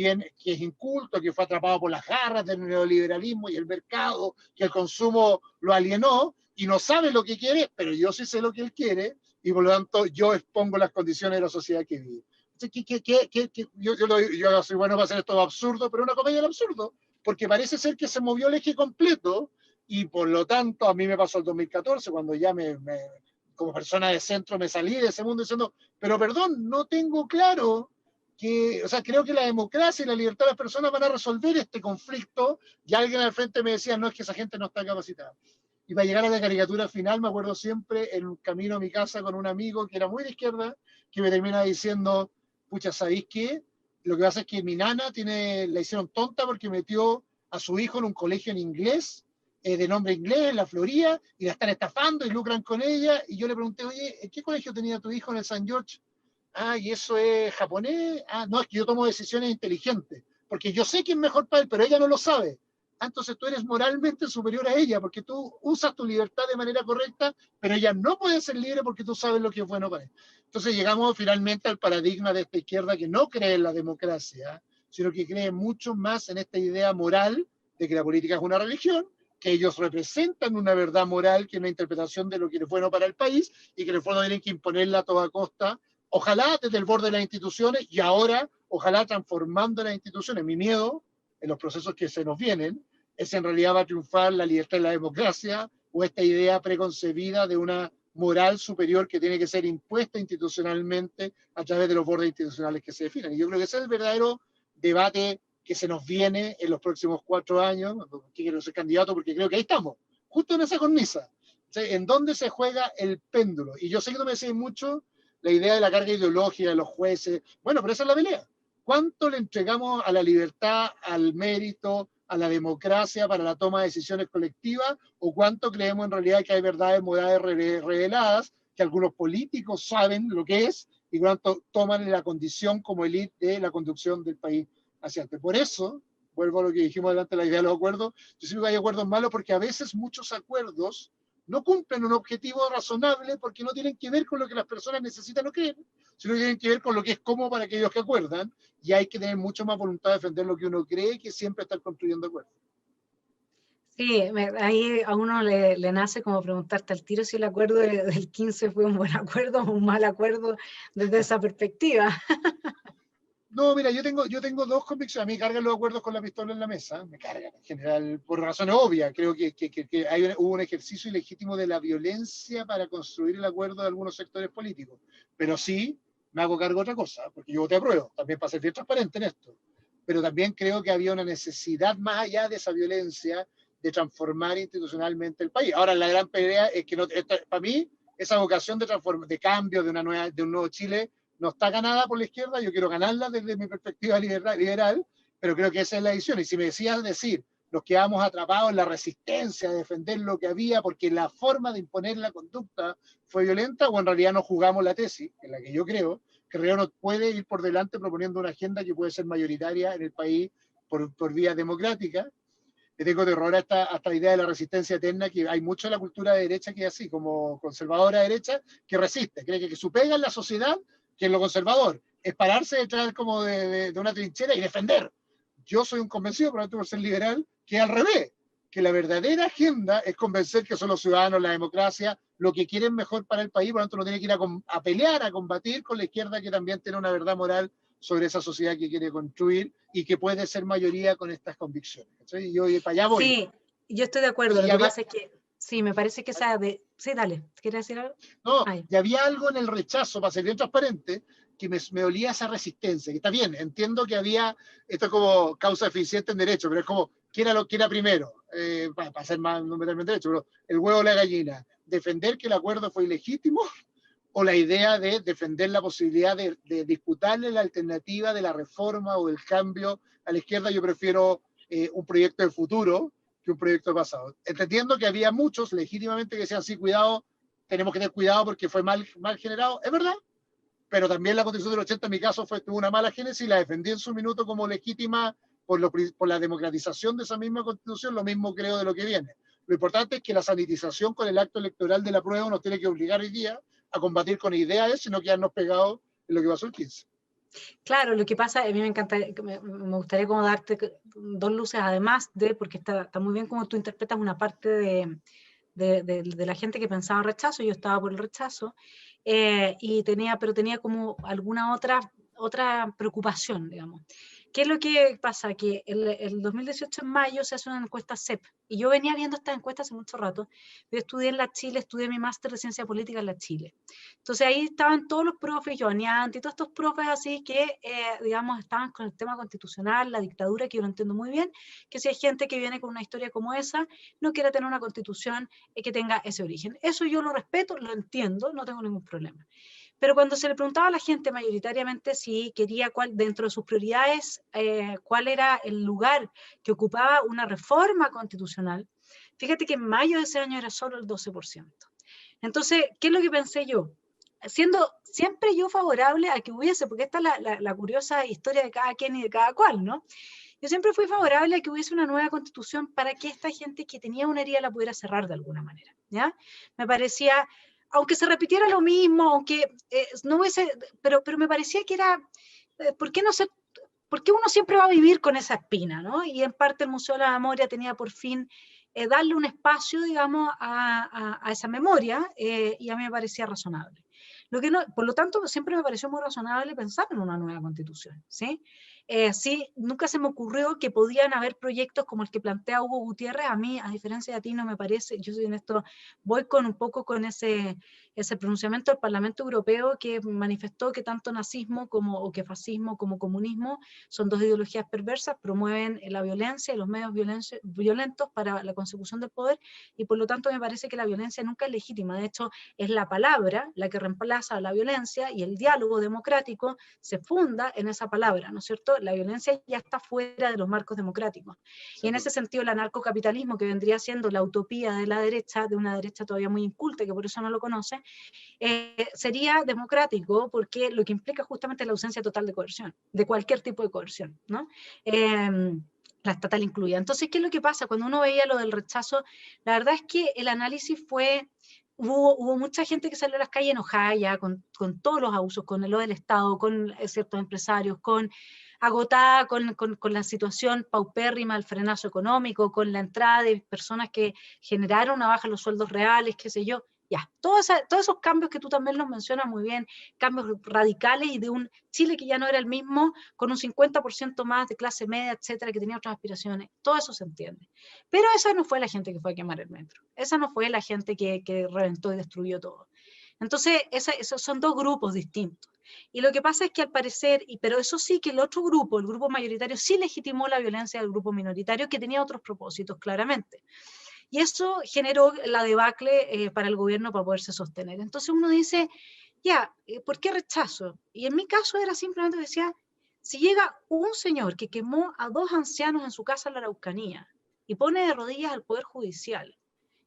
es inculto, que fue atrapado por las garras del neoliberalismo y el mercado, que el consumo lo alienó y no sabe lo que quiere, pero yo sí sé lo que él quiere y por lo tanto yo expongo las condiciones de la sociedad que vive. Yo soy bueno para hacer esto absurdo, pero una comedia del absurdo, porque parece ser que se movió el eje completo y por lo tanto a mí me pasó el 2014 cuando ya como persona de centro me salí de ese mundo diciendo, pero perdón, no tengo claro o sea, creo que la democracia y la libertad de las personas van a resolver este conflicto y alguien al frente me decía, no, es que esa gente no está capacitada. Y para llegar a la caricatura final, me acuerdo siempre en un camino a mi casa con un amigo que era muy de izquierda, que me termina diciendo, pucha, ¿sabéis qué? Lo que pasa es que mi nana la hicieron tonta porque metió a su hijo en un colegio en inglés, de nombre inglés, en la Florida, y la están estafando y lucran con ella. Y yo le pregunté, oye, ¿en qué colegio tenía tu hijo en el San George? Ah, ¿y eso es japonés? Ah, no, es que yo tomo decisiones inteligentes, porque yo sé que es mejor para él, pero ella no lo sabe. Ah, entonces tú eres moralmente superior a ella, porque tú usas tu libertad de manera correcta, pero ella no puede ser libre porque tú sabes lo que es bueno para él. Entonces llegamos finalmente al paradigma de esta izquierda que no cree en la democracia, sino que cree mucho más en esta idea moral de que la política es una religión, que ellos representan una verdad moral, que es una interpretación de lo que es bueno para el país, y que en el fondo tienen que imponerla a toda costa, ojalá desde el borde de las instituciones y ahora, ojalá transformando las instituciones. Mi miedo en los procesos que se nos vienen es en realidad va a triunfar la libertad y la democracia o esta idea preconcebida de una moral superior que tiene que ser impuesta institucionalmente a través de los bordes institucionales que se definan. Y yo creo que ese es el verdadero debate que se nos viene en los próximos 4 años, que quiero ser candidato porque creo que ahí estamos, justo en esa cornisa, en dónde se juega el péndulo. Y yo sé que no me decís mucho la idea de la carga ideológica de los jueces. Bueno, pero esa es la pelea. ¿Cuánto le entregamos a la libertad, al mérito, a la democracia para la toma de decisiones colectivas? ¿O cuánto creemos en realidad que hay verdades morales reveladas, que algunos políticos saben lo que es y cuánto toman la condición como élite de la conducción del país hacia adelante? Por eso, vuelvo a lo que dijimos delante, la idea de los acuerdos, yo siento que hay acuerdos malos porque a veces muchos acuerdos no cumplen un objetivo razonable porque no tienen que ver con lo que las personas necesitan o creen, sino que tienen que ver con lo que es cómodo para aquellos que acuerdan, y hay que tener mucho más voluntad de defender lo que uno cree que siempre estar construyendo acuerdos. Sí, ahí a uno le nace como preguntarte al tiro si el acuerdo del 15 fue un buen acuerdo o un mal acuerdo desde esa perspectiva. No, mira, yo tengo dos convicciones. A mí me cargan los acuerdos con la pistola en la mesa, me cargan en general, por razones obvias. Creo que hubo un ejercicio ilegítimo de la violencia para construir el acuerdo de algunos sectores políticos. Pero sí, me hago cargo de otra cosa, porque yo voté a prueba, también para ser bien transparente en esto. Pero también creo que había una necesidad más allá de esa violencia de transformar institucionalmente el país. Ahora, la gran pelea es que para mí, esa vocación de cambio, de un nuevo Chile, no está ganada por la izquierda, yo quiero ganarla desde mi perspectiva liberal, pero creo que esa es la decisión. Y si me decías decir, nos quedamos atrapados en la resistencia de defender lo que había porque la forma de imponer la conducta fue violenta, o en realidad no jugamos la tesis, en la que yo creo que Río no puede ir por delante proponiendo una agenda que puede ser mayoritaria en el país por vías democráticas. Le tengo terror a esta idea de la resistencia eterna, que hay mucho en la cultura de derecha que es así, como conservadora derecha, que resiste, cree que su pega en la sociedad, que es lo conservador, es pararse detrás como de una trinchera y defender. Yo soy un convencido, probablemente por ser liberal, que al revés, que la verdadera agenda es convencer que son los ciudadanos, la democracia, lo que quieren mejor para el país, por lo tanto uno tiene que ir a pelear, a combatir con la izquierda que también tiene una verdad moral sobre esa sociedad que quiere construir y que puede ser mayoría con estas convicciones. ¿Sí? Yo para allá voy. Sí, yo estoy de acuerdo. Lo que pasa es que, sí, me parece que esa de... Sí, dale, ¿quieres decir algo? No, y había algo en el rechazo, para ser bien transparente, que me olía esa resistencia, que está bien, entiendo que había, esto es como causa eficiente en derecho, pero es como, ¿quién era primero? Para ser más, no meterme en derecho, pero el huevo o la gallina, defender que el acuerdo fue ilegítimo, o la idea de defender la posibilidad de disputarle la alternativa de la reforma o del cambio a la izquierda. Yo prefiero un proyecto de futuro que un proyecto de pasado. Entendiendo que había muchos legítimamente que decían, sí, cuidado, tenemos que tener cuidado porque fue mal generado, es verdad, pero también la Constitución del 80 en mi caso tuvo una mala génesis y la defendí en su minuto como legítima por la democratización de esa misma Constitución, lo mismo creo de lo que viene. Lo importante es que la sanitización con el acto electoral de la prueba nos tiene que obligar hoy día a combatir con ideas, sino quedarnos pegados en lo que pasó el 15. Claro, lo que pasa, a mí me encantaría, me gustaría como darte dos luces, además de, porque está muy bien como tú interpretas una parte de la gente que pensaba rechazo, yo estaba por el rechazo, pero tenía como alguna otra preocupación, digamos. ¿Qué es lo que pasa? Que el 2018 en mayo se hace una encuesta CEP, y yo venía viendo estas encuestas hace mucho rato. Yo estudié en la Chile, estudié mi máster de Ciencia Política en la Chile. Entonces ahí estaban todos los profes, Joanianti, y todos estos profes así que, digamos, estaban con el tema constitucional, la dictadura, que yo lo entiendo muy bien, que si hay gente que viene con una historia como esa, no quiere tener una constitución que tenga ese origen. Eso yo lo respeto, lo entiendo, no tengo ningún problema. Pero cuando se le preguntaba a la gente mayoritariamente si quería, dentro de sus prioridades, cuál era el lugar que ocupaba una reforma constitucional, fíjate que en mayo de ese año era solo el 12%. Entonces, ¿qué es lo que pensé yo? Siendo siempre yo favorable a que hubiese, porque esta es la curiosa historia de cada quien y de cada cual, ¿no? Yo siempre fui favorable a que hubiese una nueva constitución para que esta gente que tenía una herida la pudiera cerrar de alguna manera, ¿ya? Me parecía, aunque se repitiera lo mismo, aunque no hubiese, pero me parecía que era, ¿por qué no se, por qué uno siempre va a vivir con esa espina, ¿no? Y en parte el Museo de la Memoria tenía por fin darle un espacio, digamos, a esa memoria, y a mí me parecía razonable. Por lo tanto, siempre me pareció muy razonable pensar en una nueva constitución, ¿sí? Sí, nunca se me ocurrió que podían haber proyectos como el que plantea Hugo Gutiérrez. A mí, a diferencia de ti, no me parece, yo soy en esto, voy con un poco con ese pronunciamiento del Parlamento Europeo que manifestó que tanto nazismo o que fascismo como comunismo son dos ideologías perversas, promueven la violencia y los medios violentos para la consecución del poder, y por lo tanto me parece que la violencia nunca es legítima. De hecho, es la palabra la que reemplaza a la violencia, y el diálogo democrático se funda en esa palabra, ¿no es cierto? La violencia ya está fuera de los marcos democráticos. Y en ese sentido el anarcocapitalismo, que vendría siendo la utopía de la derecha, de una derecha todavía muy inculta, que por eso no lo conoce, sería democrático, porque lo que implica justamente la ausencia total de coerción, de cualquier tipo de coerción, ¿no? La estatal incluida. Entonces, ¿qué es lo que pasa? Cuando uno veía lo del rechazo, la verdad es que el análisis fue, hubo mucha gente que salió a las calles enojada ya con todos los abusos, con lo del Estado, con ciertos empresarios, agotada con la situación paupérrima, el frenazo económico, con la entrada de personas que generaron una baja en los sueldos reales, qué sé yo. Ya, todos esos cambios que tú también los mencionas muy bien, cambios radicales y de un Chile que ya no era el mismo, con un 50% más de clase media, etcétera, que tenía otras aspiraciones, todo eso se entiende. Pero esa no fue la gente que fue a quemar el metro, esa no fue la gente que reventó y destruyó todo. Entonces, esos son dos grupos distintos. Y lo que pasa es que al parecer, pero eso sí, que el otro grupo, el grupo mayoritario, sí legitimó la violencia del grupo minoritario, que tenía otros propósitos, claramente. Y eso generó la debacle para el gobierno para poderse sostener. Entonces uno dice, ya, ¿por qué rechazo? Y en mi caso era simplemente, decía, si llega un señor que quemó a 2 ancianos en su casa en la Araucanía y pone de rodillas al Poder Judicial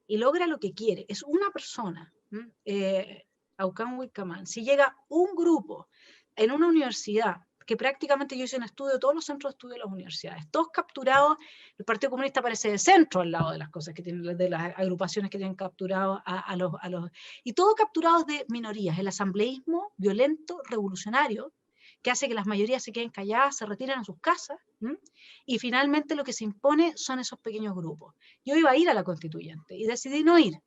y logra lo que quiere, es una persona, Aucán Huicamán, si llega un grupo en una universidad, que prácticamente yo hice un estudio de todos los centros de estudio de las universidades, todos capturados, el Partido Comunista parece de centro al lado de las cosas que tienen, de las agrupaciones que tienen capturados y todos capturados de minorías, el asambleísmo violento, revolucionario, que hace que las mayorías se queden calladas, se retiren a sus casas, y finalmente lo que se impone son esos pequeños grupos. Yo iba a ir a la constituyente y decidí no ir.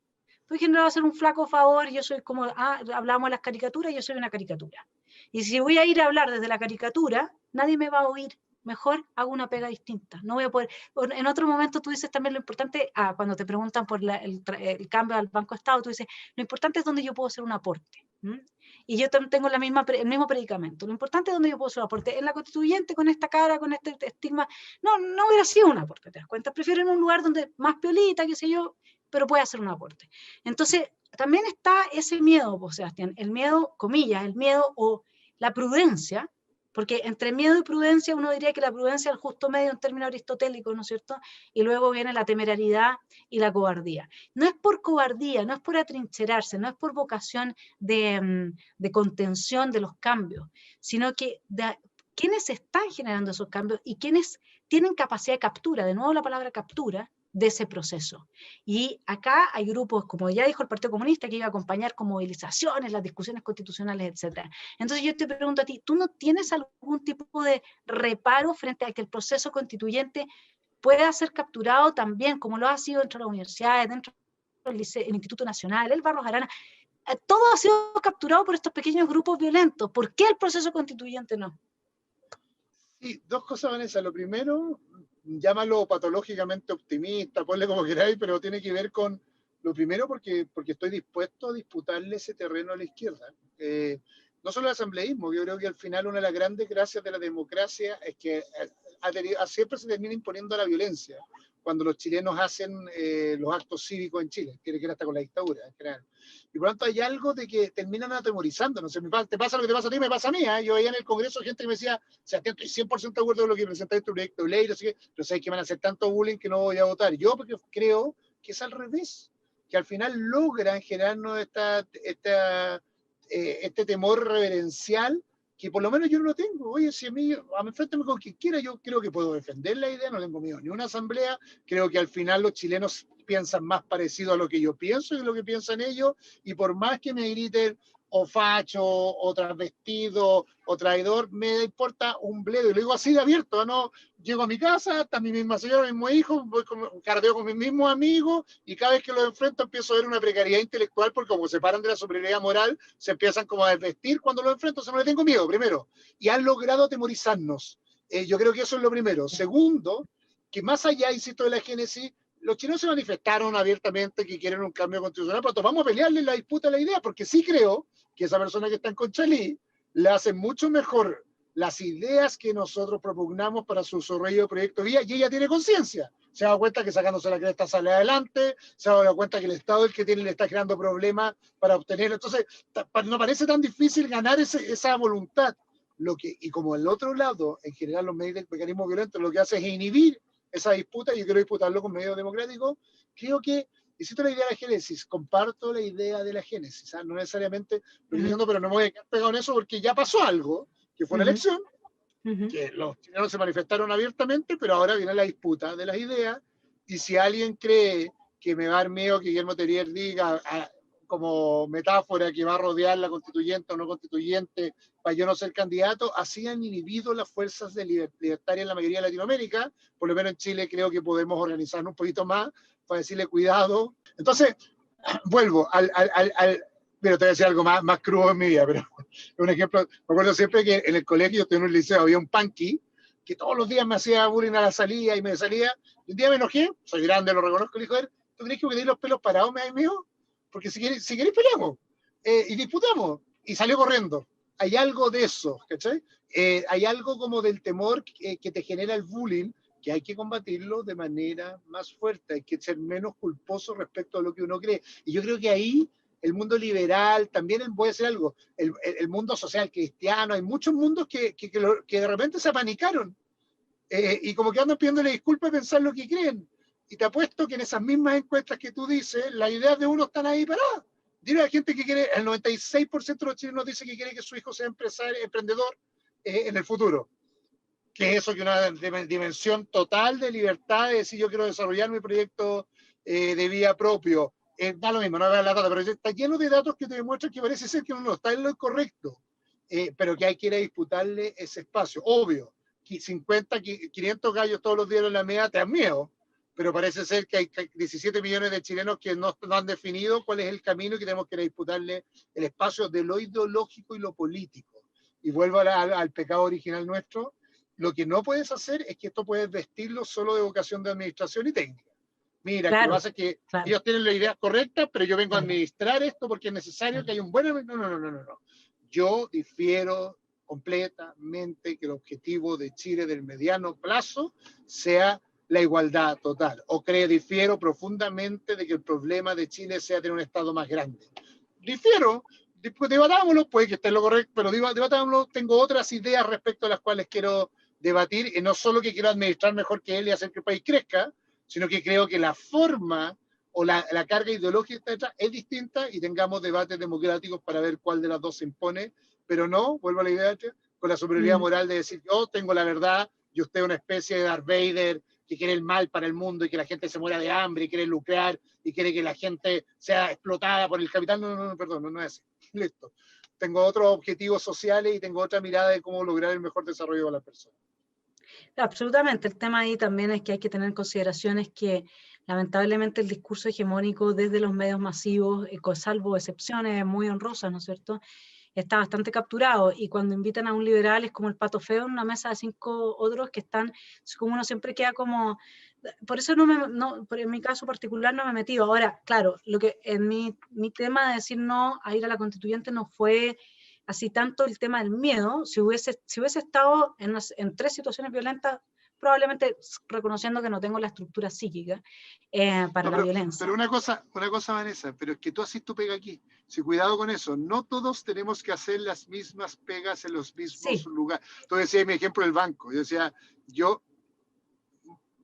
Porque no va a hacer un flaco favor, yo soy como, hablábamos de las caricaturas, yo soy una caricatura. Y si voy a ir a hablar desde la caricatura, nadie me va a oír. Mejor hago una pega distinta. No voy a poder. En otro momento tú dices también lo importante, cuando te preguntan por el cambio al Banco Estado, tú dices, lo importante es donde yo puedo hacer un aporte. ¿Mm? Y yo también tengo el mismo predicamento. Lo importante es donde yo puedo hacer un aporte. En la constituyente, con esta cara, con este estigma, no hubiera sido un aporte, ¿te das cuenta? Prefiero en un lugar donde más piolita, qué sé yo, pero puede hacer un aporte. Entonces, también está ese miedo, pues, Sebastián, el miedo, comillas, el miedo o la prudencia, porque entre miedo y prudencia uno diría que la prudencia es el justo medio en términos aristotélicos, ¿no es cierto? Y luego viene la temerariedad y la cobardía. No es por cobardía, no es por atrincherarse, no es por vocación de contención de los cambios, sino que quienes están generando esos cambios y quienes tienen capacidad de captura, de nuevo la palabra captura, de ese proceso. Y acá hay grupos, como ya dijo el Partido Comunista, que iba a acompañar con movilizaciones, las discusiones constitucionales, etc. Entonces yo te pregunto a ti, ¿tú no tienes algún tipo de reparo frente a que el proceso constituyente pueda ser capturado también, como lo ha sido dentro de las universidades, dentro del el Instituto Nacional, el Barros Arana? Todo ha sido capturado por estos pequeños grupos violentos. ¿Por qué el proceso constituyente no? Sí, dos cosas, Vanessa. Lo primero, llámalo patológicamente optimista, ponle como queráis, pero tiene que ver con lo primero porque estoy dispuesto a disputarle ese terreno a la izquierda. No solo el asambleísmo, yo creo que al final una de las grandes gracias de la democracia es que siempre se termina imponiendo la violencia cuando los chilenos hacen los actos cívicos en Chile, que era hasta con la dictadura en general. Y por lo tanto hay algo de que terminan atemorizando. No sé, te pasa lo que te pasa a ti, me pasa a mí. Yo veía en el Congreso gente que me decía, o sea, estoy 100% de acuerdo con lo que presenta este proyecto de ley, no sé qué, pero sabes que van a hacer tanto bullying que no voy a votar. Yo porque creo que es al revés, que al final logran generarnos este temor reverencial que por lo menos yo no lo tengo. Oye, si a mí enfréntame con quien quiera, yo creo que puedo defender la idea, no tengo miedo ni una asamblea. Creo que al final los chilenos piensan más parecido a lo que yo pienso y a lo que piensan ellos, y por más que me griten o facho, o transvestido, o traidor, me importa un bledo. Y lo digo así de abierto, ¿no? Llego a mi casa, está mi misma señora, mi mismo hijo, voy carteo con mis mismos amigos, y cada vez que los enfrento empiezo a ver una precariedad intelectual, porque como se paran de la superioridad moral, se empiezan como a desvestir cuando los enfrento. O sea, no le tengo miedo, primero. Y han logrado atemorizarnos. Yo creo que eso es lo primero. Segundo, que más allá, insisto, de la génesis, los chilenos se manifestaron abiertamente que quieren un cambio constitucional, pero vamos a pelearle en la disputa a la idea, porque sí creo que esa persona que está en Conchalí le hace mucho mejor las ideas que nosotros propugnamos para su desarrollo de proyecto de vida, y ella tiene conciencia. Se ha dado cuenta que sacándose la cresta sale adelante, se ha dado cuenta que el Estado es el que le está creando problemas para obtenerlo. Entonces, no parece tan difícil ganar esa voluntad. Y como el otro lado, en general los medios del mecanismo violento, lo que hace es inhibir esa disputa, y yo quiero disputarlo con medios democráticos. Creo que necesito la idea de la génesis, comparto la idea de la génesis, ¿sabes? No necesariamente lo estoy diciendo, pero no me voy a quedar pegado en eso porque ya pasó algo, que fue una elección, que los chilenos se manifestaron abiertamente, pero ahora viene la disputa de las ideas, y si alguien cree que me va a dar miedo que Guillermo Tellier diga como metáfora que va a rodear la constituyente o no constituyente para yo no ser candidato, así han inhibido las fuerzas libertarias en la mayoría de Latinoamérica. Por lo menos en Chile creo que podemos organizarnos un poquito más para decirle cuidado. Entonces, vuelvo pero te voy a decir algo más crudo en mi vida, pero un ejemplo, me acuerdo siempre que en el colegio, en un liceo, había un punky que todos los días me hacía bullying a la salida y me salía. Y un día me enojé, soy grande, lo reconozco, le dijo, ¿tú crees que me tenéis los pelos parados, me mío? Porque si queréis peleamos y disputamos. Y salió corriendo. Hay algo de eso, ¿cachai? Hay algo como del temor que te genera el bullying, que hay que combatirlo de manera más fuerte, hay que ser menos culposo respecto a lo que uno cree. Y yo creo que ahí el mundo liberal, también voy a decir algo, el mundo social cristiano, hay muchos mundos que de repente se apanicaron y como que andan pidiéndole disculpas y pensar lo que creen. Y te apuesto que en esas mismas encuestas que tú dices, las ideas de uno están ahí paradas. Dile a la gente que quiere, el 96% de los chilenos dice que quiere que su hijo sea emprendedor en el futuro. Que es eso, que una dimensión total de libertad, de decir yo quiero desarrollar mi proyecto de vida propio. Da lo mismo, no da la data, pero está lleno de datos que te demuestran que parece ser que uno no está en lo correcto, pero que hay que ir a disputarle ese espacio. Obvio, 50, 500 gallos todos los días en la media te dan miedo, pero parece ser que hay 17 millones de chilenos que no han definido cuál es el camino y que tenemos que ir a disputarle el espacio de lo ideológico y lo político. Y vuelvo al pecado original nuestro. Lo que no puedes hacer es que esto puedes vestirlo solo de vocación de administración y técnica. Mira, que lo que Claro, pasa es que claro. ellos tienen la idea correcta, pero yo vengo a Claro, administrar esto porque es necesario claro. que haya un buen... No, no, no, no, no. Yo difiero completamente que el objetivo de Chile del mediano plazo sea la igualdad total. O difiero profundamente de que el problema de Chile sea tener un Estado más grande. Difiero, debatámoslo, puede que esté en lo correcto, pero debatámoslo, tengo otras ideas respecto a las cuales quiero debatir, y no solo que quiero administrar mejor que él y hacer que el país crezca, sino que creo que la forma o la carga ideológica es distinta y tengamos debates democráticos para ver cuál de las dos se impone, pero no, vuelvo a la idea, con la superioridad Mm. moral de decir yo tengo la verdad y usted es una especie de Darth Vader que quiere el mal para el mundo y que la gente se muera de hambre y quiere lucrar y quiere que la gente sea explotada por el capital. No, no, no, perdón, no es así. Listo. Tengo otros objetivos sociales y tengo otra mirada de cómo lograr el mejor desarrollo de las personas. Absolutamente, el tema ahí también es que hay que tener en consideraciones que lamentablemente el discurso hegemónico desde los medios masivos, salvo excepciones muy honrosas, ¿no es cierto?, está bastante capturado, y cuando invitan a un liberal es como el pato feo en una mesa de 5 otros que están, como uno siempre queda como, por eso en mi caso particular no me he metido. Ahora, claro, lo que en mi tema de decir no a ir a la constituyente no fue así tanto el tema del miedo. Si hubiese estado en 3 situaciones violentas, probablemente reconociendo que no tengo la estructura psíquica para No, la violencia. pero una cosa, Vanessa, pero es que tú haces tu pega aquí. Sí, cuidado con eso. No todos tenemos que hacer las mismas pegas en los mismos Sí, lugares. Tú decías mi ejemplo del banco. Yo decía, yo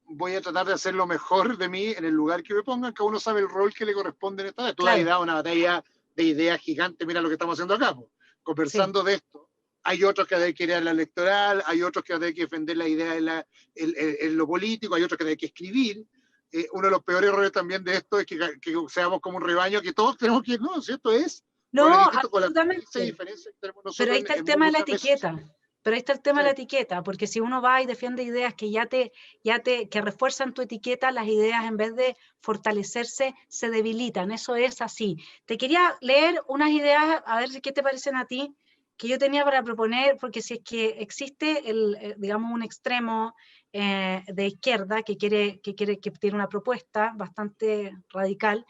voy a tratar de hacer lo mejor de mí en el lugar que me pongan. Cada uno sabe el rol que le corresponde en esta vez. Tú has claro, dado una batalla de ideas gigante. Mira lo que estamos haciendo acá, po. sí. Conversando de esto. Hay otros que hay que ir a la electoral, hay otros que hay que defender la idea en lo político, hay otros que hay que escribir. Uno de los peores errores también de esto es que seamos como un rebaño, que todos tenemos que ir, no, si esto es con No, las absolutamente. diferencias que tenemos Pero ahí nosotros está el en tema de la muchas veces. etiqueta. Pero ahí está el tema Sí. de la etiqueta, porque si uno va y defiende ideas que que refuerzan tu etiqueta, las ideas en vez de fortalecerse se debilitan. Eso es así. Te quería leer unas ideas, a ver qué te parecen a ti, que yo tenía para proponer, porque si es que existe digamos, un extremo de izquierda que tiene una propuesta bastante radical,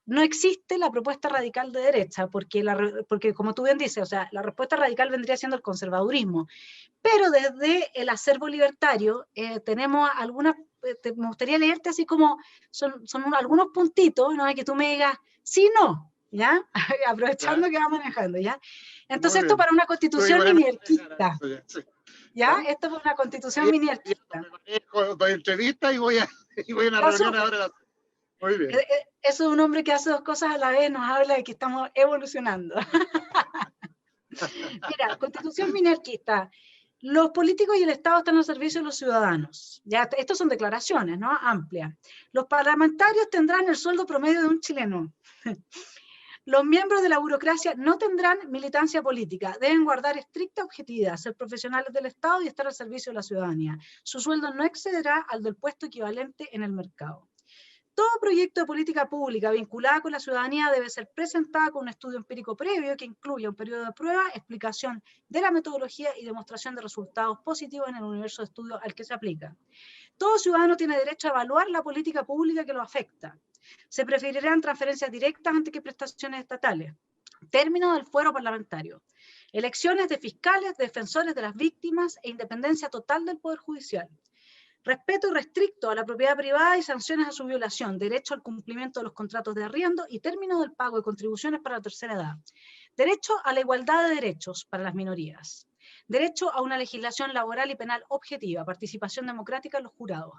no existe la propuesta radical de derecha, porque como tú bien dices, o sea, la respuesta radical vendría siendo el conservadurismo, pero desde el acervo libertario tenemos algunas, me gustaría leerte así como, son algunos puntitos, ¿no? Que tú me digas, sí, no, ¿ya? ¿Ya? Aprovechando que vamos manejando, ¿ya? Muy Entonces esto bien. para una Tuve que constitución ponerme a manejar a minierquista, eso ya. Sí. ¿ya? ¿Ya? Esto es una Está constitución bien, minierquista. me manejo, doy entrevista y voy a, y voy a una Está reunión súper. ahora. Muy bien. Eso es un hombre que hace 2 cosas a la vez, nos habla de que estamos evolucionando. Mira, constitución minarquista. Los políticos y el Estado están al servicio de los ciudadanos. Ya, estas son declaraciones, ¿no? Amplias. Los parlamentarios tendrán el sueldo promedio de un chileno. Los miembros de la burocracia no tendrán militancia política. Deben guardar estricta objetividad, ser profesionales del Estado y estar al servicio de la ciudadanía. Su sueldo no excederá al del puesto equivalente en el mercado. Todo proyecto de política pública vinculada con la ciudadanía debe ser presentada con un estudio empírico previo que incluya un periodo de prueba, explicación de la metodología y demostración de resultados positivos en el universo de estudio al que se aplica. Todo ciudadano tiene derecho a evaluar la política pública que lo afecta. Se preferirán transferencias directas antes que prestaciones estatales. Término del fuero parlamentario. Elecciones de fiscales, defensores de las víctimas e independencia total del Poder Judicial. Respeto irrestricto a la propiedad privada y sanciones a su violación, derecho al cumplimiento de los contratos de arriendo y término del pago de contribuciones para la tercera edad. Derecho a la igualdad de derechos para las minorías. Derecho a una legislación laboral y penal objetiva, participación democrática en los jurados.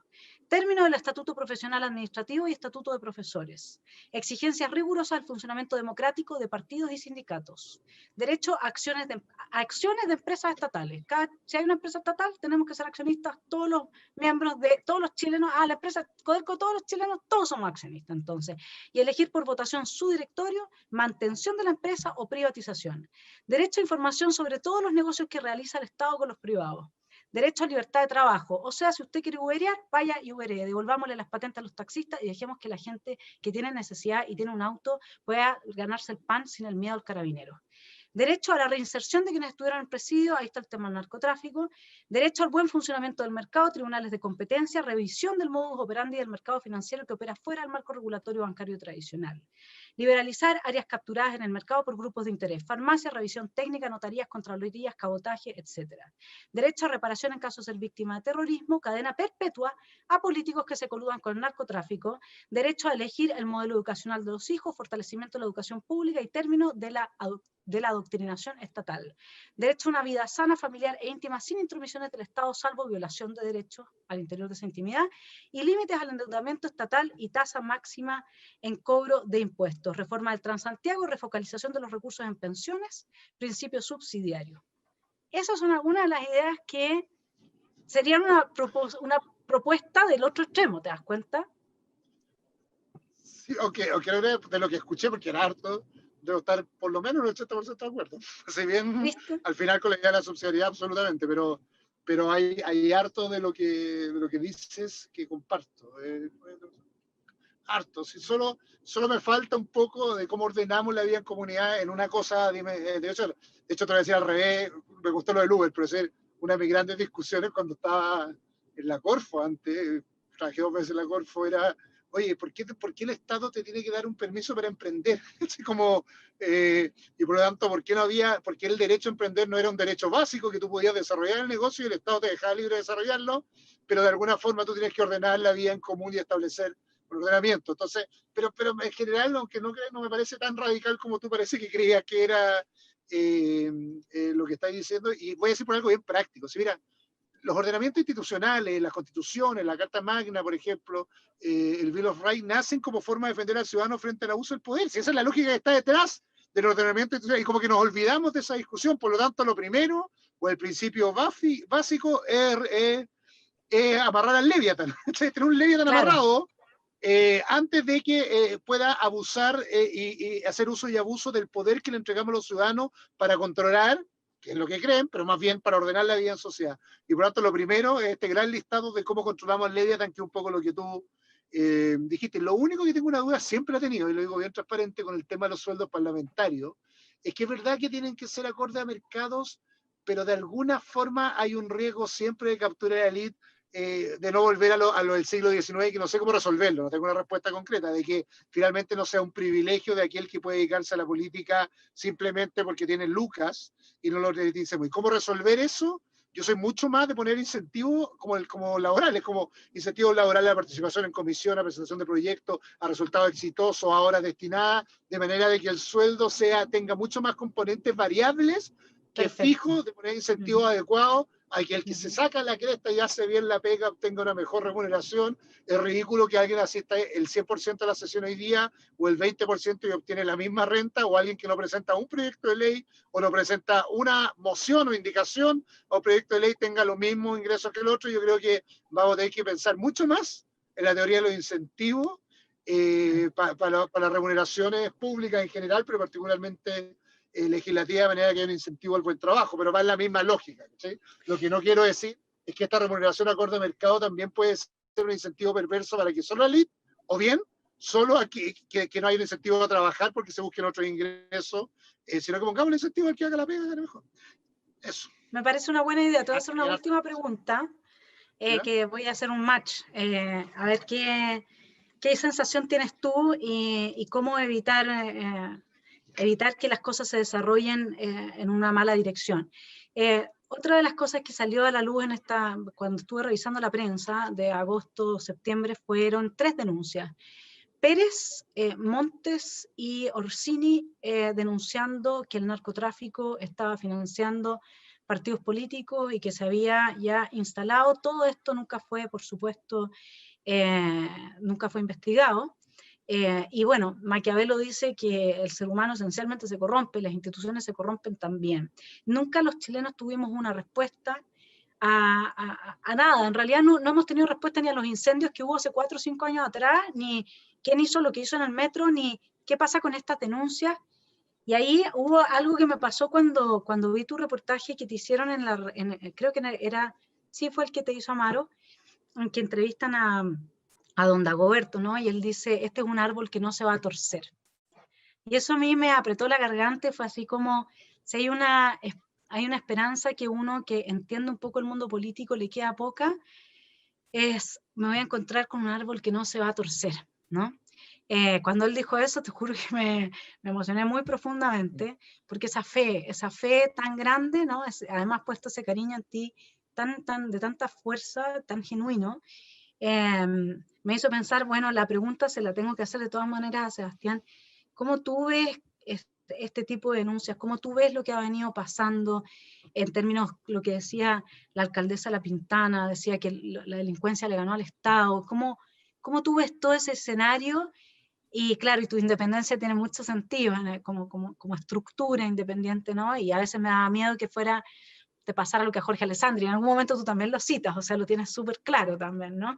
Término del estatuto profesional administrativo y estatuto de profesores. Exigencias rigurosas al funcionamiento democrático de partidos y sindicatos. Derecho a acciones de empresas estatales. Si hay una empresa estatal, tenemos que ser accionistas todos los miembros de todos los chilenos, la empresa Codelco, todos los chilenos, todos somos accionistas entonces, y elegir por votación su directorio, mantención de la empresa o privatización. Derecho a información sobre todos los negocios que realiza el Estado con los privados. Derecho a libertad de trabajo, o sea, si usted quiere uberear, vaya y uberee, devolvámosle las patentes a los taxistas y dejemos que la gente que tiene necesidad y tiene un auto pueda ganarse el pan sin el miedo al carabinero. Derecho a la reinserción de quienes estuvieron en presidio, ahí está el tema del narcotráfico. Derecho al buen funcionamiento del mercado, tribunales de competencia, revisión del modus operandi del mercado financiero que opera fuera del marco regulatorio bancario tradicional. Liberalizar áreas capturadas en el mercado por grupos de interés, farmacia, revisión técnica, notarías, contralorías, cabotaje, etc. Derecho a reparación en caso de ser víctima de terrorismo, cadena perpetua a políticos que se coludan con el narcotráfico, derecho a elegir el modelo educacional de los hijos, fortalecimiento de la educación pública y término de la adoctrinación estatal. Derecho a una vida sana, familiar e íntima sin intromisiones del Estado, salvo violación de derechos al interior de esa intimidad, y límites al endeudamiento estatal y tasa máxima en cobro de impuestos. Reforma del Transantiago, refocalización de los recursos en pensiones, principio subsidiario. Esas son algunas de las ideas que serían una propuesta del otro extremo, ¿te das cuenta? Sí, aunque de lo que escuché, porque era harto, debo estar por lo menos un 80% de acuerdo. Si bien ¿Viste? al final con la idea de la subsidiariedad absolutamente, pero hay harto de lo que dices que comparto. Harto. Si solo me falta un poco de cómo ordenamos la vida en comunidad en una cosa, de hecho te voy a decir al revés, me gustó lo del Uber, pero es una de mis grandes discusiones cuando estaba en la Corfo antes, trabajé 2 veces en la Corfo, era, oye, ¿por qué el Estado te tiene que dar un permiso para emprender? Así como, y por lo tanto, ¿por qué el derecho a emprender no era un derecho básico que tú podías desarrollar el negocio y el Estado te dejaba libre de desarrollarlo, pero de alguna forma tú tienes que ordenar la vida en común y establecer ordenamiento? Entonces, pero en general, aunque no me parece tan radical como tú parece que creías que era lo que estáis diciendo, y voy a decir por algo bien práctico. Si mira, los ordenamientos institucionales, las constituciones, la Carta Magna, por ejemplo, el Bill of Rights, nacen como forma de defender al ciudadano frente al abuso del poder. Si esa es la lógica que está detrás del ordenamiento institucional, y como que nos olvidamos de esa discusión. Por lo tanto, lo primero, o el principio básico, es amarrar al Leviatán. Tener un Leviatán Claro. amarrado antes de que pueda abusar y hacer uso y abuso del poder que le entregamos a los ciudadanos para controlar, que es lo que creen, pero más bien para ordenar la vida en sociedad. Y por lo tanto, lo primero es este gran listado de cómo controlamos al Leviatán, que es un poco lo que tú dijiste. Lo único que tengo una duda, siempre he tenido, y lo digo bien transparente con el tema de los sueldos parlamentarios, es que es verdad que tienen que ser acorde a mercados, pero de alguna forma hay un riesgo siempre de capturar a la élite, de no volver a lo del siglo XIX, que no sé cómo resolverlo, no tengo una respuesta concreta, de que finalmente no sea un privilegio de aquel que puede dedicarse a la política simplemente porque tiene lucas y no lo legitimemos. ¿Y cómo resolver eso? Yo soy mucho más de poner incentivos como laborales, como incentivos laborales a participación en comisión, a presentación de proyectos, a resultados exitosos, a horas destinadas, de manera de que el sueldo tenga mucho más componentes variables que fijos, de poner incentivos adecuados a que el que se saca la cresta y hace bien la pega obtenga una mejor remuneración. Es ridículo que alguien asista el 100% de la sesión hoy día o el 20% y obtiene la misma renta, o alguien que no presenta un proyecto de ley o no presenta una moción o indicación o proyecto de ley tenga los mismos ingresos que el otro. Yo creo que vamos a tener que pensar mucho más en la teoría de los incentivos para las remuneraciones públicas en general, pero particularmente legislativa, de manera que haya un incentivo al buen trabajo, pero va en la misma lógica. ¿Sí? Lo que no quiero decir es que esta remuneración acorde a mercado también puede ser un incentivo perverso para que solo la elite, o bien solo aquí, que no hay un incentivo a trabajar porque se busquen otros ingresos, sino que pongamos el incentivo al que haga la pega, que mejor. Eso. Me parece una buena idea. Te voy a hacer una última pregunta, que voy a hacer un match, a ver qué sensación tienes tú y cómo evitar que las cosas se desarrollen en una mala dirección. Otra de las cosas que salió a la luz cuando estuve revisando la prensa de agosto, septiembre, fueron 3 denuncias. Pérez, Montes y Orsini denunciando que el narcotráfico estaba financiando partidos políticos y que se había ya instalado. Todo esto nunca fue, por supuesto, nunca fue investigado. Y bueno, Maquiavelo dice que el ser humano esencialmente se corrompe, las instituciones se corrompen también. Nunca los chilenos tuvimos una respuesta a nada. En realidad no hemos tenido respuesta ni a los incendios que hubo hace 4 o 5 años atrás, ni quién hizo lo que hizo en el metro, ni qué pasa con estas denuncias. Y ahí hubo algo que me pasó cuando vi tu reportaje que te hicieron creo que sí fue el que te hizo Amaro, en que entrevistan a don Dagoberto, ¿no? Y él dice, este es un árbol que no se va a torcer. Y eso a mí me apretó la garganta, fue así como, si hay una esperanza que uno que entiende un poco el mundo político le queda poca, me voy a encontrar con un árbol que no se va a torcer, ¿no? Cuando él dijo eso, te juro que me emocioné muy profundamente, porque esa fe tan grande, ¿no? Además puesto ese cariño en ti, de tanta fuerza, tan genuino, me hizo pensar, bueno, la pregunta se la tengo que hacer de todas maneras a Sebastián, ¿cómo tú ves este tipo de denuncias? ¿Cómo tú ves lo que ha venido pasando en términos, lo que decía la alcaldesa La Pintana, decía que la delincuencia le ganó al Estado? ¿Cómo tú ves todo ese escenario? Y claro, y tu independencia tiene mucho sentido, ¿no? como estructura independiente, ¿no? Y a veces me daba miedo que te pasara lo que a Jorge Alessandri. En algún momento tú también lo citas, o sea, lo tienes súper claro también, ¿no?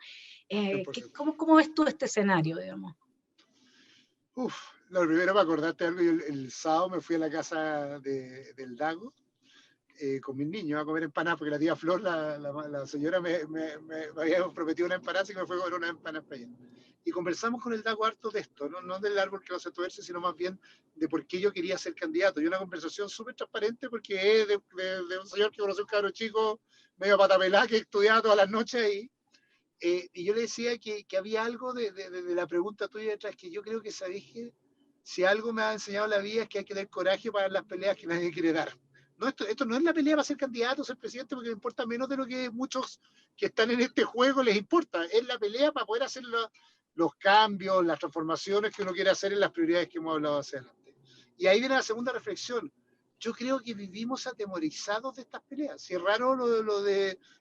100%. ¿Cómo ves tú este escenario, digamos? Uf, no, primero para acordarte algo, yo el sábado me fui a la casa del Dago con mis niños a comer empanadas, porque la tía Flor, la señora, me había prometido una empanada, así que me fue a comer una empanada para allá. Y conversamos con el Dago harto de esto, no del árbol que va a se tuerce, sino más bien de por qué yo quería ser candidato. Y una conversación súper transparente, porque es de un señor que conoció un cabro chico, medio patapelá, que estudiaba todas las noches ahí. Y yo le decía que había algo de la pregunta tuya detrás, que yo creo que sabéis que si algo me ha enseñado la vida es que hay que tener coraje para las peleas que nadie quiere dar. No, esto no es la pelea para ser candidato, ser presidente, porque me importa menos de lo que muchos que están en este juego les importa. Es la pelea para poder hacer los cambios, las transformaciones que uno quiere hacer en las prioridades que hemos hablado hacia adelante. Y ahí viene la segunda reflexión. Yo creo que vivimos atemorizados de estas peleas. Si es raro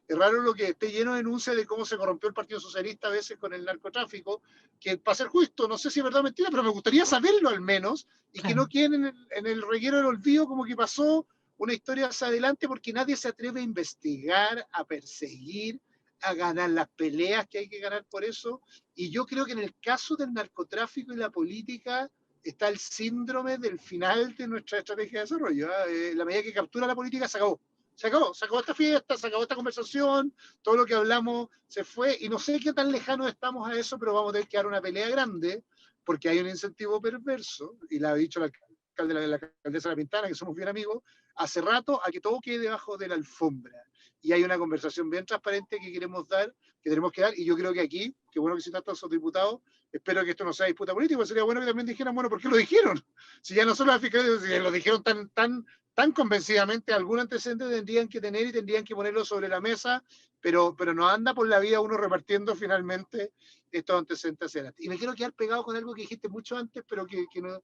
es raro lo que esté lleno de denuncias de cómo se corrompió el Partido Socialista a veces con el narcotráfico, que para ser justo, no sé si es verdad o mentira, pero me gustaría saberlo al menos, y que no Claro. queden en el reguero del olvido como que pasó una historia hacia adelante, porque nadie se atreve a investigar, a perseguir, a ganar las peleas que hay que ganar por eso. Y yo creo que en el caso del narcotráfico y la política está el síndrome del final de nuestra estrategia de desarrollo. La medida que captura la política se acabó. Se acabó esta fiesta, se acabó esta conversación, todo lo que hablamos se fue, y no sé qué tan lejanos estamos a eso, pero vamos a tener que dar una pelea grande, porque hay un incentivo perverso, y la ha dicho la alcaldesa de La Pintana, que somos bien amigos, hace rato, a que todo quede debajo de la alfombra. Y hay una conversación bien transparente que queremos dar, que tenemos que dar, y yo creo que aquí, qué bueno que citaste a esos diputados, espero que esto no sea disputa política, porque sería bueno que también dijeran, bueno, ¿por qué lo dijeron? Si ya no solo las fiscales, si lo dijeron tan convencidamente, algún antecedente tendrían que tener y tendrían que ponerlo sobre la mesa, pero no anda por la vida uno repartiendo finalmente estos antecedentes hacia adelante. Y me quiero quedar pegado con algo que dijiste mucho antes, pero que no,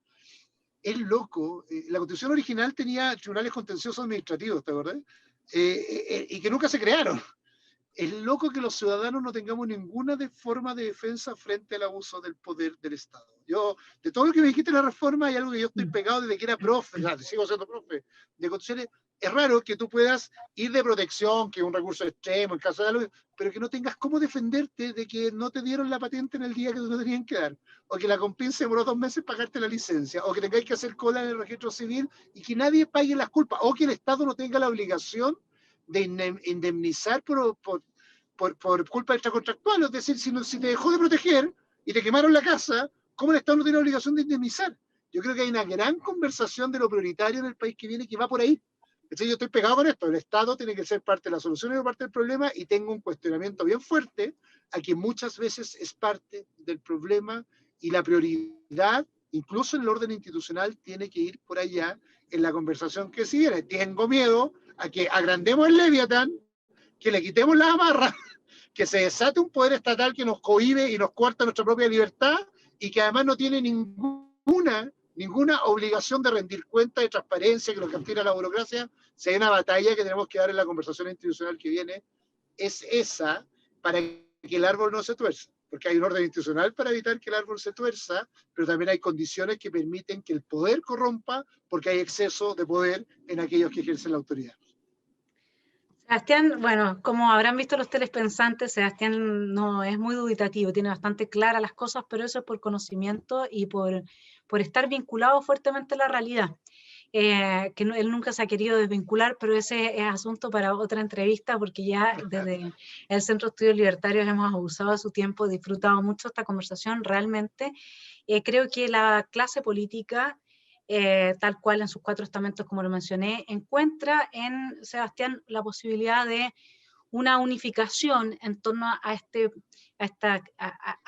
es loco. La Constitución original tenía tribunales contenciosos administrativos, ¿te acordás? Y que nunca se crearon. Es loco que los ciudadanos no tengamos ninguna forma de defensa frente al abuso del poder del Estado. Yo, de todo lo que me dijiste de la reforma, hay algo que yo estoy pegado desde que era profe, sigo siendo profe de constituciones. Es raro que tú puedas ir de protección, que es un recurso extremo, en caso de algo, pero que no tengas cómo defenderte de que no te dieron la patente en el día que te tenían que dar, o que la Compin se demoró 2 meses pagarte la licencia, o que tengáis que hacer cola en el registro civil y que nadie pague las culpas, o que el Estado no tenga la obligación de indemnizar por culpa extracontractual. Es decir, si te dejó de proteger y te quemaron la casa, ¿cómo el Estado no tiene la obligación de indemnizar? Yo creo que hay una gran conversación de lo prioritario en el país que viene que va por ahí. Entonces yo estoy pegado con esto. El Estado tiene que ser parte de la solución y no parte del problema, y tengo un cuestionamiento bien fuerte a que muchas veces es parte del problema, y la prioridad, incluso en el orden institucional, tiene que ir por allá en la conversación que si viene. Tengo miedo a que agrandemos el Leviatán, que le quitemos las amarras, que se desate un poder estatal que nos cohíbe y nos corta nuestra propia libertad, y que además no tiene ninguna obligación de rendir cuenta, de transparencia, que lo que aspira a la burocracia. Si hay una batalla que tenemos que dar en la conversación institucional que viene, es esa, para que el árbol no se tuerza. Porque hay un orden institucional para evitar que el árbol se tuerza, pero también hay condiciones que permiten que el poder corrompa, porque hay exceso de poder en aquellos que ejercen la autoridad. Sebastián, bueno, como habrán visto los telepensantes, Sebastián no es muy dubitativo, tiene bastante claras las cosas, pero eso es por conocimiento y por estar vinculado fuertemente a la realidad. Que él nunca se ha querido desvincular, pero ese es asunto para otra entrevista, porque ya desde el Centro de Estudios Libertarios hemos abusado de su tiempo, disfrutado mucho esta conversación. Realmente creo que la clase política tal cual en sus 4 estamentos, como lo mencioné, encuentra en Sebastián la posibilidad de una unificación en torno a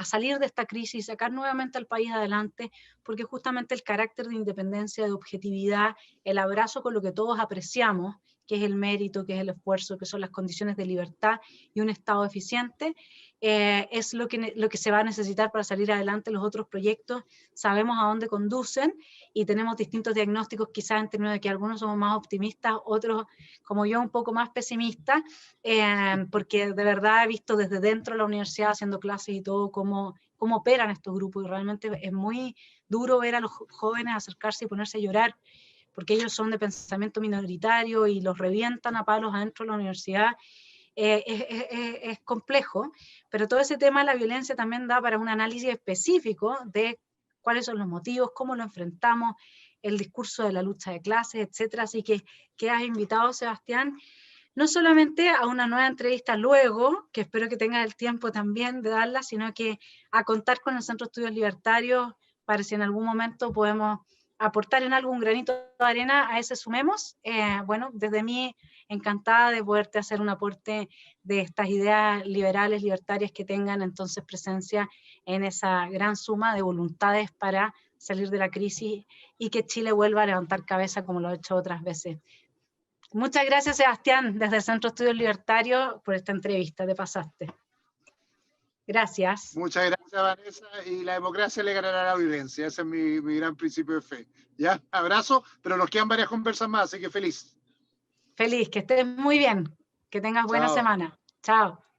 salir de esta crisis, sacar nuevamente al país adelante, porque justamente el carácter de independencia, de objetividad, el abrazo con lo que todos apreciamos, que es el mérito, que es el esfuerzo, que son las condiciones de libertad y un Estado eficiente, es lo que se va a necesitar para salir adelante. Los otros proyectos sabemos a dónde conducen y tenemos distintos diagnósticos, quizás en términos de que algunos somos más optimistas, otros, como yo, un poco más pesimistas, porque de verdad he visto desde dentro de la universidad, haciendo clases y todo, cómo operan estos grupos, y realmente es muy duro ver a los jóvenes acercarse y ponerse a llorar, porque ellos son de pensamiento minoritario y los revientan a palos adentro de la universidad. Es complejo, pero todo ese tema de la violencia también da para un análisis específico de cuáles son los motivos, cómo lo enfrentamos, el discurso de la lucha de clases, etcétera. Así que has invitado, Sebastián, no solamente a una nueva entrevista luego, que espero que tengas el tiempo también de darla, sino que a contar con el Centro de Estudios Libertarios para si en algún momento podemos aportar en algún granito de arena a ese sumemos. Bueno, desde mí encantada de poderte hacer un aporte de estas ideas liberales, libertarias que tengan entonces presencia en esa gran suma de voluntades para salir de la crisis y que Chile vuelva a levantar cabeza como lo ha hecho otras veces. Muchas gracias, Sebastián, desde el Centro de Estudios Libertarios, por esta entrevista. Te pasaste. Gracias. Muchas gracias, Vanessa, y la democracia le ganará a la violencia. Ese es mi gran principio de fe. ¿Ya? Abrazo, pero nos quedan varias conversas más, así que feliz. Feliz, que estés muy bien, que tengas buena Chao. semana. Chao.